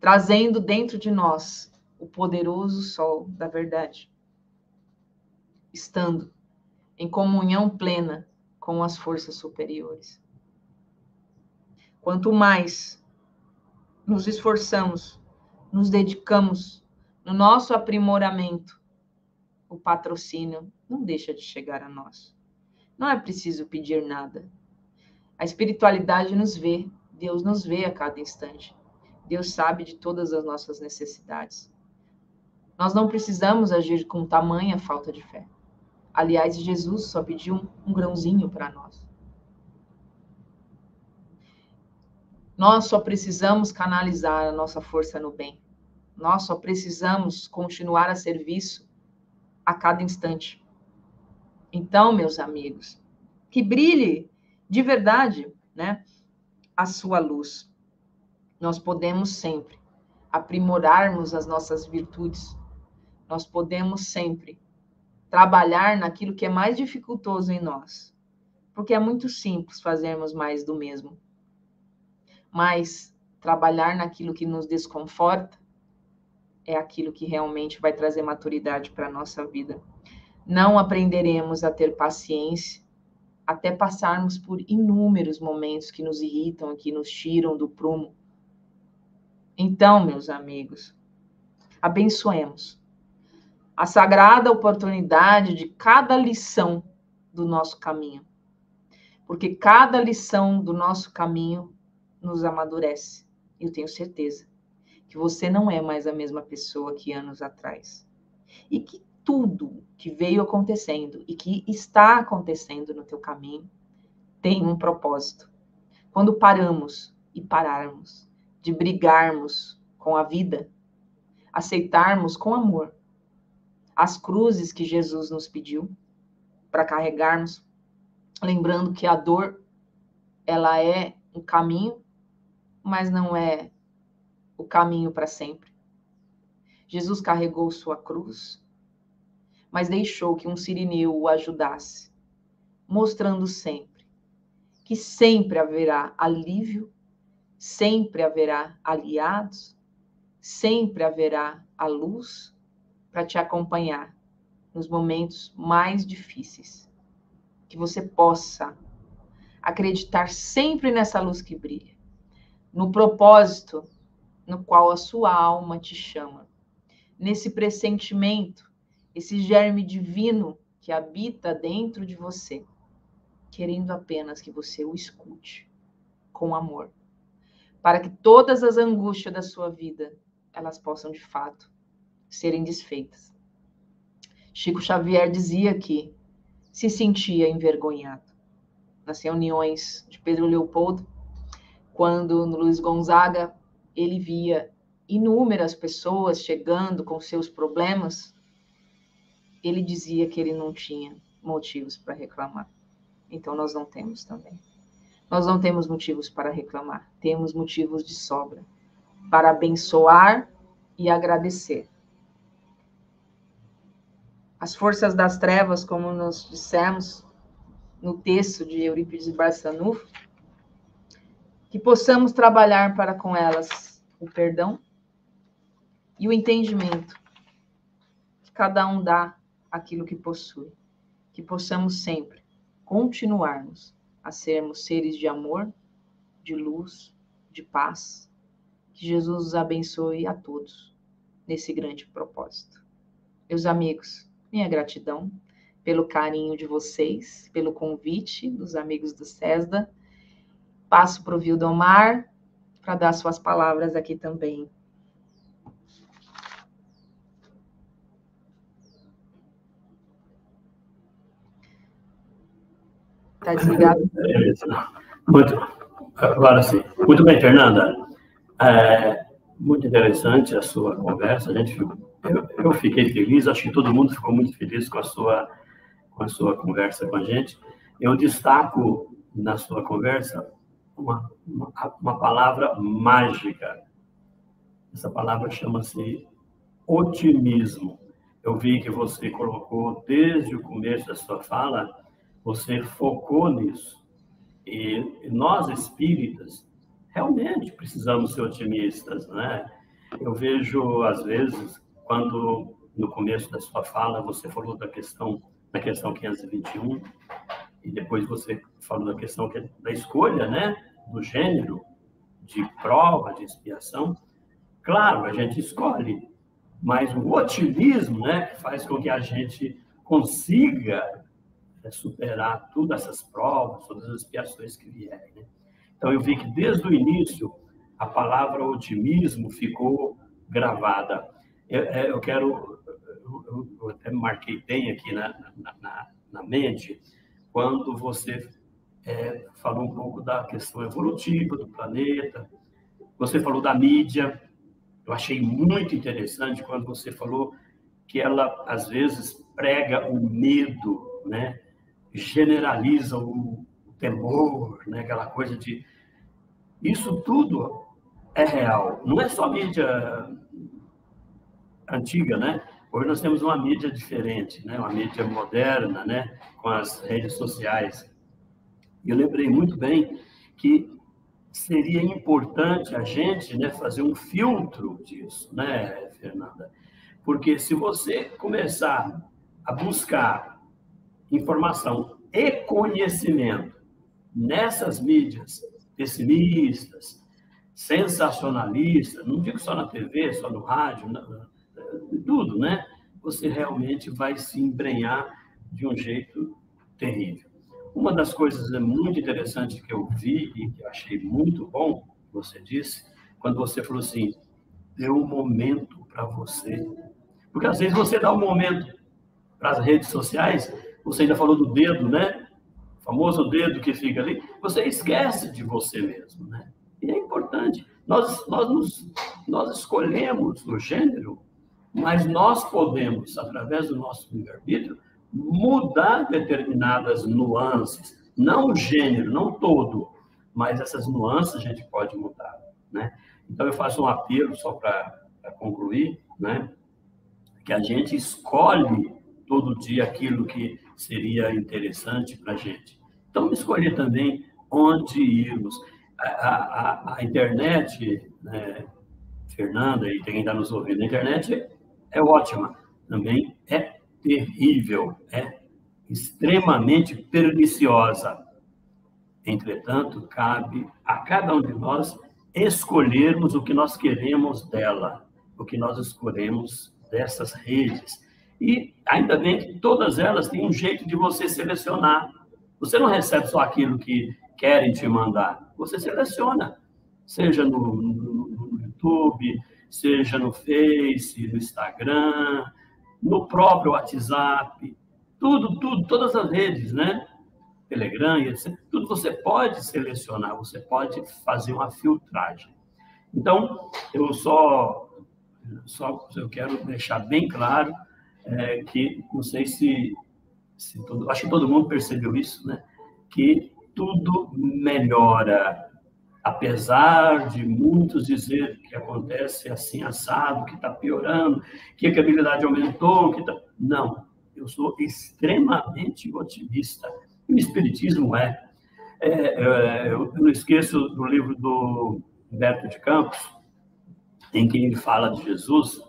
trazendo dentro de nós o poderoso sol da verdade, estando em comunhão plena com as forças superiores. Quanto mais nos esforçamos, nos dedicamos no nosso aprimoramento, o patrocínio não deixa de chegar a nós. Não é preciso pedir nada. A espiritualidade nos vê, Deus nos vê a cada instante. Deus sabe de todas as nossas necessidades. Nós não precisamos agir com tamanha falta de fé. Aliás, Jesus só pediu um grãozinho para nós. Nós só precisamos canalizar a nossa força no bem. Nós só precisamos continuar a serviço a cada instante. Então, meus amigos, que brilhe de verdade, né, a sua luz. Nós podemos sempre aprimorarmos as nossas virtudes. Nós podemos sempre trabalhar naquilo que é mais dificultoso em nós. Porque é muito simples fazermos mais do mesmo. Mas trabalhar naquilo que nos desconforta é aquilo que realmente vai trazer maturidade para a nossa vida. Não aprenderemos a ter paciência até passarmos por inúmeros momentos que nos irritam e que nos tiram do prumo. Então, meus amigos, abençoemos a sagrada oportunidade de cada lição do nosso caminho. Porque cada lição do nosso caminho nos amadurece. Eu tenho certeza que você não é mais a mesma pessoa que anos atrás. E que tudo que veio acontecendo e que está acontecendo no teu caminho tem um propósito. Quando paramos e pararmos de brigarmos com a vida, aceitarmos com amor as cruzes que Jesus nos pediu para carregarmos, lembrando que a dor, ela é um caminho, mas não é o caminho para sempre. Jesus carregou sua cruz, mas deixou que um sirineu o ajudasse, mostrando sempre que sempre haverá alívio, sempre haverá aliados, sempre haverá a luz para te acompanhar nos momentos mais difíceis. Que você possa acreditar sempre nessa luz que brilha, no propósito no qual a sua alma te chama, nesse pressentimento, esse germe divino que habita dentro de você, querendo apenas que você o escute com amor, para que todas as angústias da sua vida, elas possam de fato serem desfeitas. Chico Xavier dizia que se sentia envergonhado nas reuniões de Pedro Leopoldo, quando no Luiz Gonzaga ele via inúmeras pessoas chegando com seus problemas, ele dizia que ele não tinha motivos para reclamar. Então nós não temos também. Nós não temos motivos para reclamar, temos motivos de sobra para abençoar e agradecer. As forças das trevas, como nós dissemos no texto de Eurípides Barçanufo, que possamos trabalhar para com elas o perdão e o entendimento, que cada um dá aquilo que possui, que possamos sempre continuarmos a sermos seres de amor, de luz, de paz, que Jesus os abençoe a todos nesse grande propósito. Meus amigos, minha gratidão pelo carinho de vocês, pelo convite dos amigos do SESDA. Passo para o Vildomar para dar suas palavras aqui também. Está desligado? Agora sim. Muito bem, Fernanda. Muito interessante a sua conversa. Eu fiquei feliz, acho que todo mundo ficou muito feliz com a sua conversa com a gente. Eu destaco na sua conversa uma palavra mágica. Essa palavra chama-se otimismo. Eu vi que você colocou desde o começo da sua fala, você focou nisso. E nós espíritas realmente precisamos ser otimistas, né? Eu vejo, às vezes, quando no começo da sua fala você falou da questão 521, e depois você falou da questão da escolha, né? Do gênero, de prova, de expiação. Claro, a gente escolhe, mas o otimismo, né, faz com que a gente consiga superar todas essas provas, todas as expiações que vierem, né? Então, eu vi que desde o início a palavra otimismo ficou gravada. Eu até marquei bem aqui na mente, quando você falou um pouco da questão evolutiva do planeta, você falou da mídia. Eu achei muito interessante quando você falou que ela, às vezes, prega o medo, né? Generaliza o temor, né? Aquela coisa de... Isso tudo é real. Não é só mídia antiga, né? Hoje nós temos uma mídia diferente, né? Uma mídia moderna, né? Com as redes sociais. E eu lembrei muito bem que seria importante a gente, né, fazer um filtro disso, né, Fernanda? Porque se você começar a buscar informação e conhecimento nessas mídias pessimistas, sensacionalistas, não digo só na TV, só no rádio, tudo, né? Você realmente vai se embrenhar de um jeito terrível. Uma das coisas muito interessantes que eu vi e que eu achei muito bom, você disse, quando você falou assim, dê um momento para você. Porque às vezes você dá um momento para as redes sociais, você ainda falou do dedo, né? O famoso dedo que fica ali, você esquece de você mesmo, né? E é importante. Nós escolhemos o gênero, mas nós podemos, através do nosso livre-arbítrio, mudar determinadas nuances, não o gênero, não todo, mas essas nuances a gente pode mudar, né? Então, eu faço um apelo, só para concluir, né? Que a gente escolhe todo dia aquilo que seria interessante para a gente. Então, escolher também onde irmos. A internet, né, Fernanda, e quem está nos ouvindo, a internet é ótima, também é terrível, é extremamente perniciosa. Entretanto, cabe a cada um de nós escolhermos o que nós queremos dela, o que nós escolhemos dessas redes. E ainda bem que todas elas têm um jeito de você selecionar. Você não recebe só aquilo que querem te mandar, você seleciona, seja no YouTube, seja no Face, no Instagram, no próprio WhatsApp, tudo, todas as redes, né? Telegram, etc. Tudo você pode selecionar, você pode fazer uma filtragem. Então, eu quero deixar bem claro que, não sei se acho que todo mundo percebeu isso, né? Que tudo melhora, apesar de muitos dizer que acontece assim, assado, que está piorando, que a criminalidade aumentou, Não, eu sou extremamente otimista. O Espiritismo eu não esqueço do livro do Humberto de Campos, em que ele fala de Jesus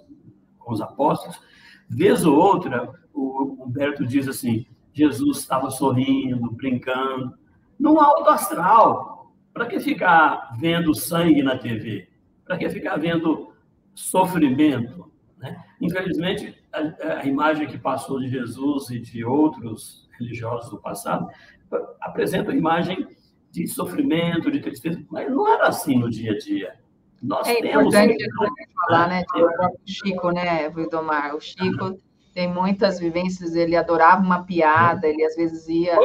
com os apóstolos. Vez ou outra, o Humberto diz assim, Jesus estava sorrindo, brincando, num alto astral. Para que ficar vendo sangue na TV? Para que ficar vendo sofrimento, né? Infelizmente, a imagem que passou de Jesus e de outros religiosos do passado apresenta a imagem de sofrimento, de tristeza, mas não era assim no dia a dia. Nós temos... importante falar, né, de Chico, né, Wildomar? O Chico tem muitas vivências, ele adorava uma piada, ele às vezes ia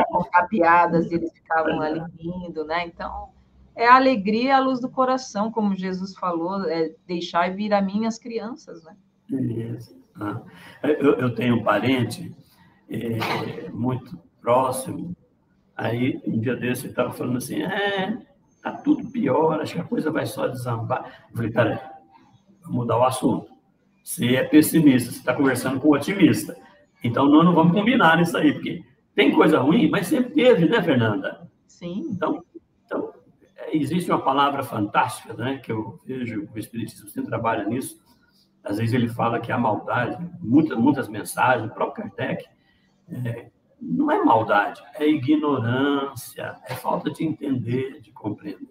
contar piadas e eles ficavam ali rindo, né? Então, é a alegria à luz do coração, como Jesus falou, deixar vir a mim as crianças, né? Isso. Eu tenho um parente muito próximo, aí um dia desse ele estava falando assim, tá tudo pior, acho que a coisa vai só desambar. Eu falei, peraí, vamos mudar o assunto. Você é pessimista, você está conversando com o otimista. Então, nós não vamos combinar nisso aí, porque tem coisa ruim, mas sempre teve, né, Fernanda? Sim. Então existe uma palavra fantástica, né, que eu vejo, o Espiritismo sempre trabalha nisso. Às vezes ele fala que a maldade, muitas mensagens, o próprio Kardec, não é maldade, é ignorância, é falta de entender, de compreender,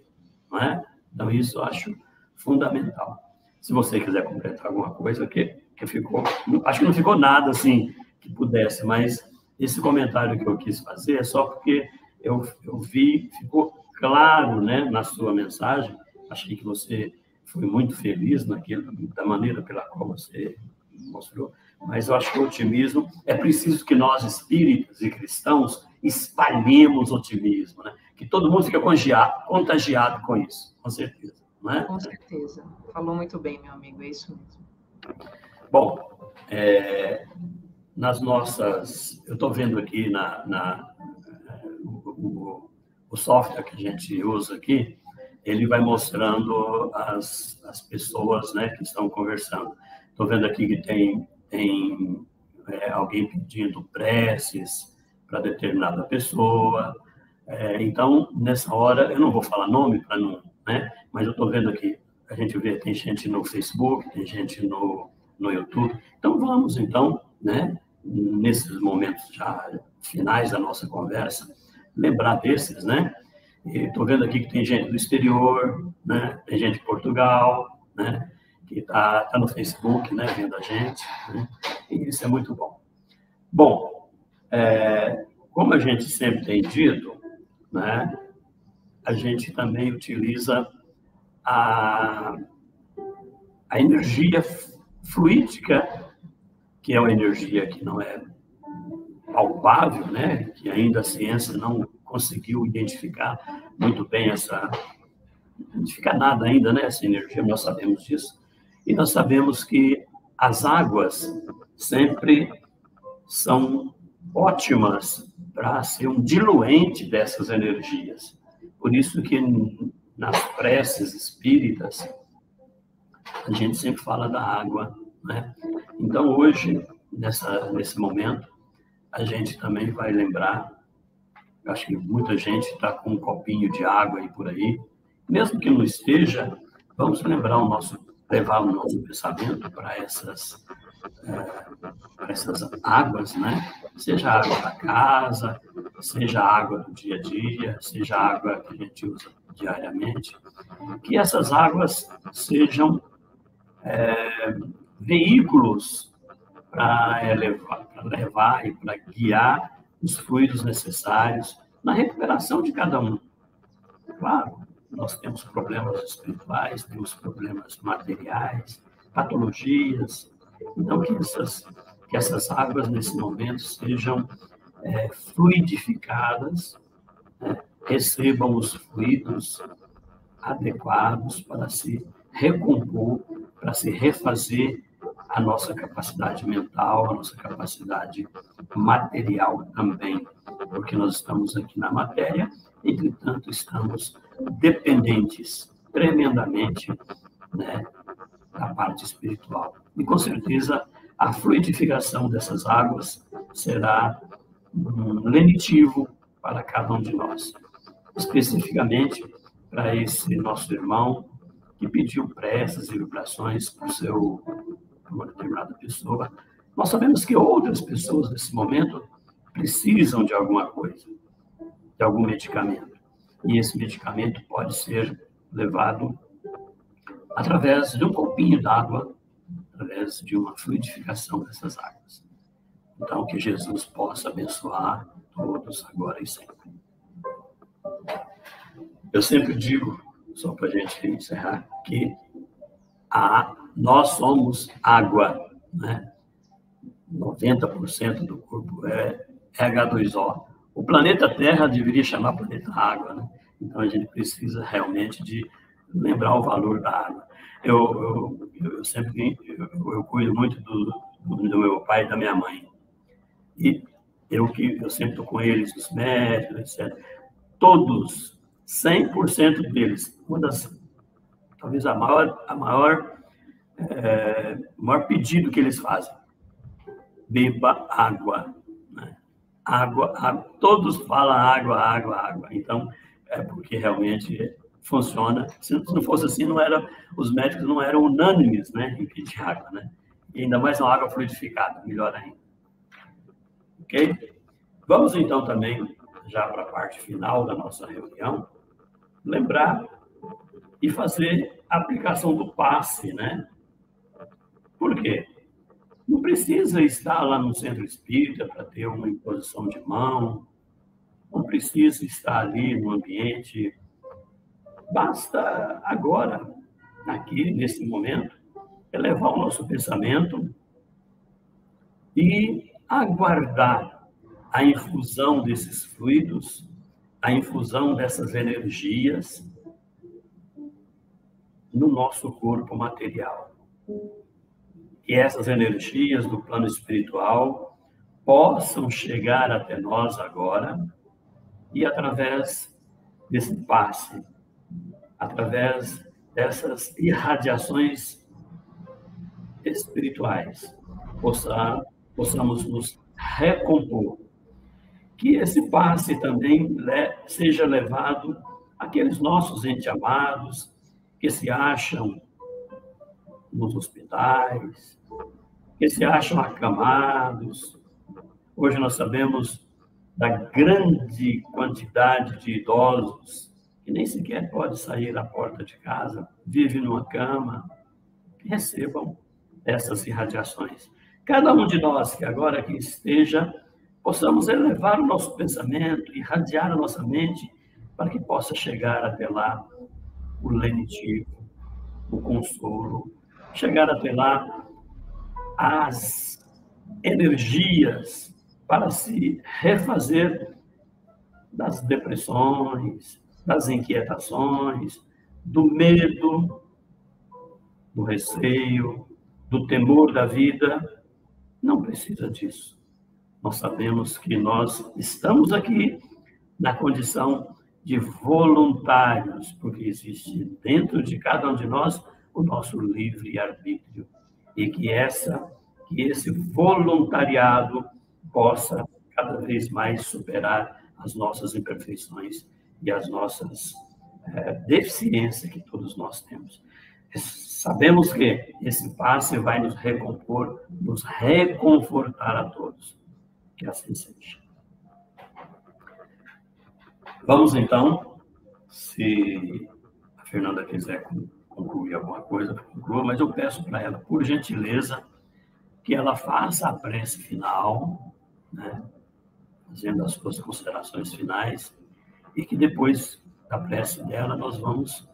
não é? Então, isso eu acho fundamental. Se você quiser completar alguma coisa que ficou... Acho que não ficou nada, assim, que pudesse, mas esse comentário que eu quis fazer é só porque eu vi, ficou claro, né, na sua mensagem. Achei que você foi muito feliz naquilo, da maneira pela qual você mostrou. Mas eu acho que o otimismo, é preciso que nós, espíritas e cristãos, espalhemos otimismo, né? Que todo mundo fique contagiado com isso, com certeza. Não é? Com certeza. Falou muito bem, meu amigo, é isso mesmo. Bom, nas nossas... Eu estou vendo aqui o software que a gente usa aqui, ele vai mostrando as pessoas, né, que estão conversando. Estou vendo aqui que tem alguém pedindo preces para determinada pessoa. Então, nessa hora, eu não vou falar nome para não, né? Mas eu estou vendo aqui, a gente vê, tem gente no Facebook, tem gente no YouTube. Então, vamos, então, né, nesses momentos já finais da nossa conversa, lembrar desses, né? Estou vendo aqui que tem gente do exterior, né? Tem gente de Portugal, né? Que está no Facebook, né? Vendo a gente, né? E isso é muito bom. Bom, como a gente sempre tem dito, né? A gente também utiliza a energia fluídica, que é uma energia que não é palpável, né? Que ainda a ciência não conseguiu identificar muito bem identificar nada ainda, né? Essa energia, nós sabemos disso. E nós sabemos que as águas sempre são ótimas para ser um diluente dessas energias. Por isso que nas preces espíritas, a gente sempre fala da água, né? Então, hoje, nesse momento, a gente também vai lembrar, acho que muita gente está com um copinho de água aí por aí, mesmo que não esteja, vamos levar o nosso pensamento para essas águas, né? Seja a água da casa, seja a água do dia a dia, seja a água que a gente usa diariamente, que essas águas sejam veículos para levar e para guiar os fluidos necessários na recuperação de cada um. Claro, nós temos problemas espirituais, temos problemas materiais, patologias. Então, que essas águas, nesse momento, sejam fluidificadas, né? Recebam os fluidos adequados para se recompor, para se refazer a nossa capacidade mental, a nossa capacidade material também, porque nós estamos aqui na matéria, entretanto, estamos dependentes tremendamente, né, da parte espiritual. E, com certeza, a fluidificação dessas águas será um lenitivo para cada um de nós. Especificamente para esse nosso irmão que pediu preces e vibrações para uma determinada pessoa. Nós sabemos que outras pessoas, nesse momento, precisam de alguma coisa, de algum medicamento. E esse medicamento pode ser levado através de um copinho d'água, através de uma fluidificação dessas águas. Então, que Jesus possa abençoar todos agora e sempre. Eu sempre digo, só para a gente encerrar, que nós somos água, né? 90% do corpo é H2O. O planeta Terra deveria chamar planeta Água, né? Então, a gente precisa realmente de lembrar o valor da água. Eu sempre cuido muito do meu pai e da minha mãe. E eu sempre estou com eles, os médicos, etc. Todos, 100% deles, talvez a maior pedido que eles fazem: beba água, né? Água, todos falam água. Então, é porque realmente funciona. Se não fosse assim, os médicos não eram unânimes, né, em pedir água, né? E ainda mais uma água fluidificada, melhor ainda. Ok? Vamos então também, já para a parte final da nossa reunião, lembrar e fazer a aplicação do passe, né? Por quê? Não precisa estar lá no centro espírita para ter uma imposição de mão, não precisa estar ali no ambiente. Basta agora, aqui, nesse momento, elevar o nosso pensamento e aguardar a infusão desses fluidos, a infusão dessas energias no nosso corpo material. Que essas energias do plano espiritual possam chegar até nós agora e através desse passe, através dessas irradiações espirituais, possamos nos recompor. Que esse passe também seja levado àqueles nossos entes amados que se acham nos hospitais, que se acham acamados. Hoje nós sabemos da grande quantidade de idosos que nem sequer pode sair da porta de casa, vive numa cama, que recebam essas irradiações. Cada um de nós que agora aqui esteja, possamos elevar o nosso pensamento, irradiar a nossa mente, para que possa chegar até lá o lenitivo, o consolo, chegar até lá as energias para se refazer das depressões, das inquietações, do medo, do receio, do temor da vida. Não precisa disso. Nós sabemos que nós estamos aqui na condição de voluntários, porque existe dentro de cada um de nós o nosso livre-arbítrio. E que esse voluntariado possa cada vez mais superar as nossas imperfeições e as nossas deficiências que todos nós temos. Sabemos que esse passe vai nos recompor, nos reconfortar a todos. Que assim seja. Vamos então, se a Fernanda quiser concluir alguma coisa, conclua, mas eu peço para ela, por gentileza, que ela faça a prece final, né, fazendo as suas considerações finais, e que depois da prece dela nós vamos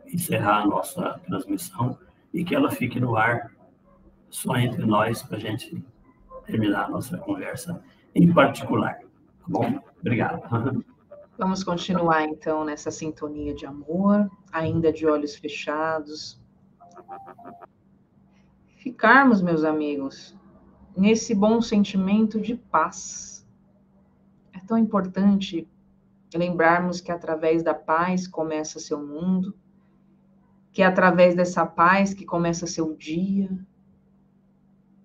encerrar a nossa transmissão e que ela fique no ar só entre nós para a gente terminar a nossa conversa em particular. Tá bom? Obrigado. Vamos continuar, então, nessa sintonia de amor, ainda de olhos fechados. Ficarmos, meus amigos, nesse bom sentimento de paz. É tão importante lembrarmos que através da paz começa seu mundo, que é através dessa paz que começa seu dia,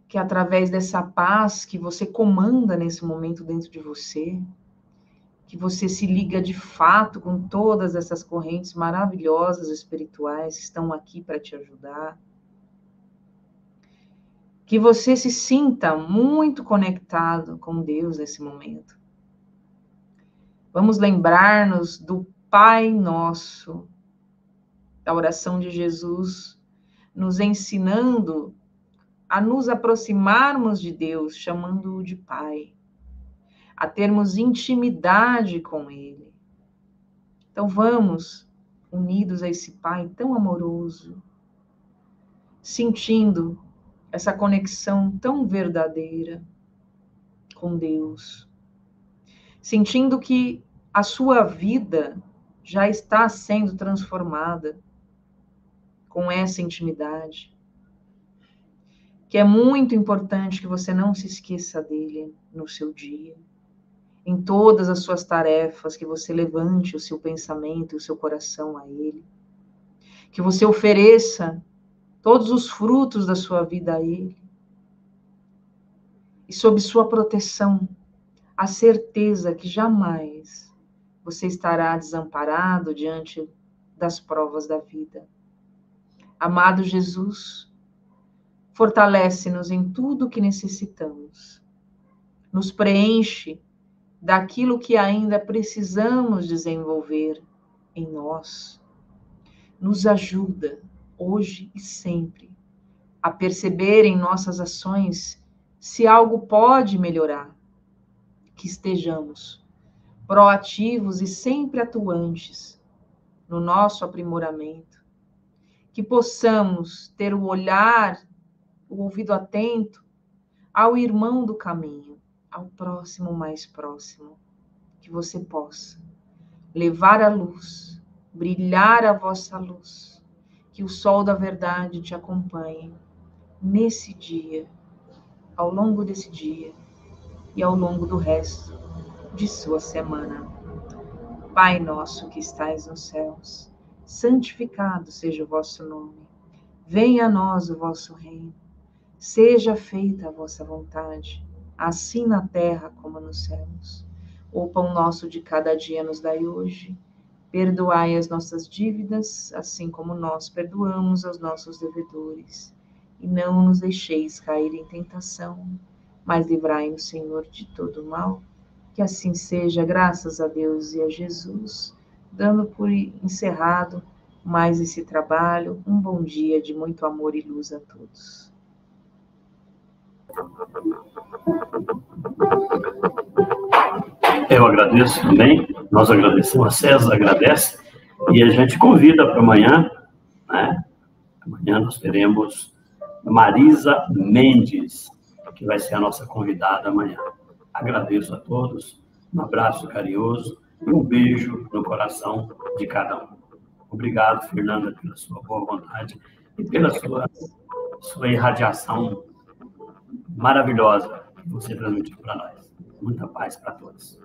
que é através dessa paz que você comanda nesse momento dentro de você, que você se liga de fato com todas essas correntes maravilhosas espirituais que estão aqui para te ajudar. Que você se sinta muito conectado com Deus nesse momento. Vamos lembrar-nos do Pai Nosso, da oração de Jesus, nos ensinando a nos aproximarmos de Deus, chamando-o de Pai, a termos intimidade com Ele. Então vamos, unidos a esse Pai tão amoroso, sentindo essa conexão tão verdadeira com Deus, sentindo que a sua vida já está sendo transformada com essa intimidade, que é muito importante que você não se esqueça dele no seu dia, em todas as suas tarefas, que você levante o seu pensamento e o seu coração a ele, que você ofereça todos os frutos da sua vida a ele, e sob sua proteção, a certeza que jamais você estará desamparado diante das provas da vida. Amado Jesus, fortalece-nos em tudo o que necessitamos. Nos preenche daquilo que ainda precisamos desenvolver em nós. Nos ajuda, hoje e sempre, a perceber em nossas ações se algo pode melhorar. Que estejamos proativos e sempre atuantes no nosso aprimoramento. Que possamos ter o olhar, o ouvido atento ao irmão do caminho, ao próximo mais próximo. Que você possa levar a luz, brilhar a vossa luz, que o sol da verdade te acompanhe nesse dia, ao longo desse dia e ao longo do resto de sua semana. Pai nosso que estais nos céus, santificado seja o vosso nome. Venha a nós o vosso reino. Seja feita a vossa vontade, assim na terra como nos céus. O pão nosso de cada dia nos dai hoje. Perdoai as nossas dívidas, assim como nós perdoamos aos nossos devedores. E não nos deixeis cair em tentação, mas livrai-nos, Senhor, de todo mal. Que assim seja, graças a Deus e a Jesus, dando por encerrado mais esse trabalho. Um bom dia de muito amor e luz a todos. Eu agradeço também, nós agradecemos, a César agradece, e a gente convida para amanhã, né? Amanhã nós teremos Marisa Mendes, que vai ser a nossa convidada amanhã. Agradeço a todos, um abraço carinhoso e um beijo no coração de cada um. Obrigado, Fernanda, pela sua boa vontade e pela sua irradiação maravilhosa que você transmitiu para nós. Muita paz para todos.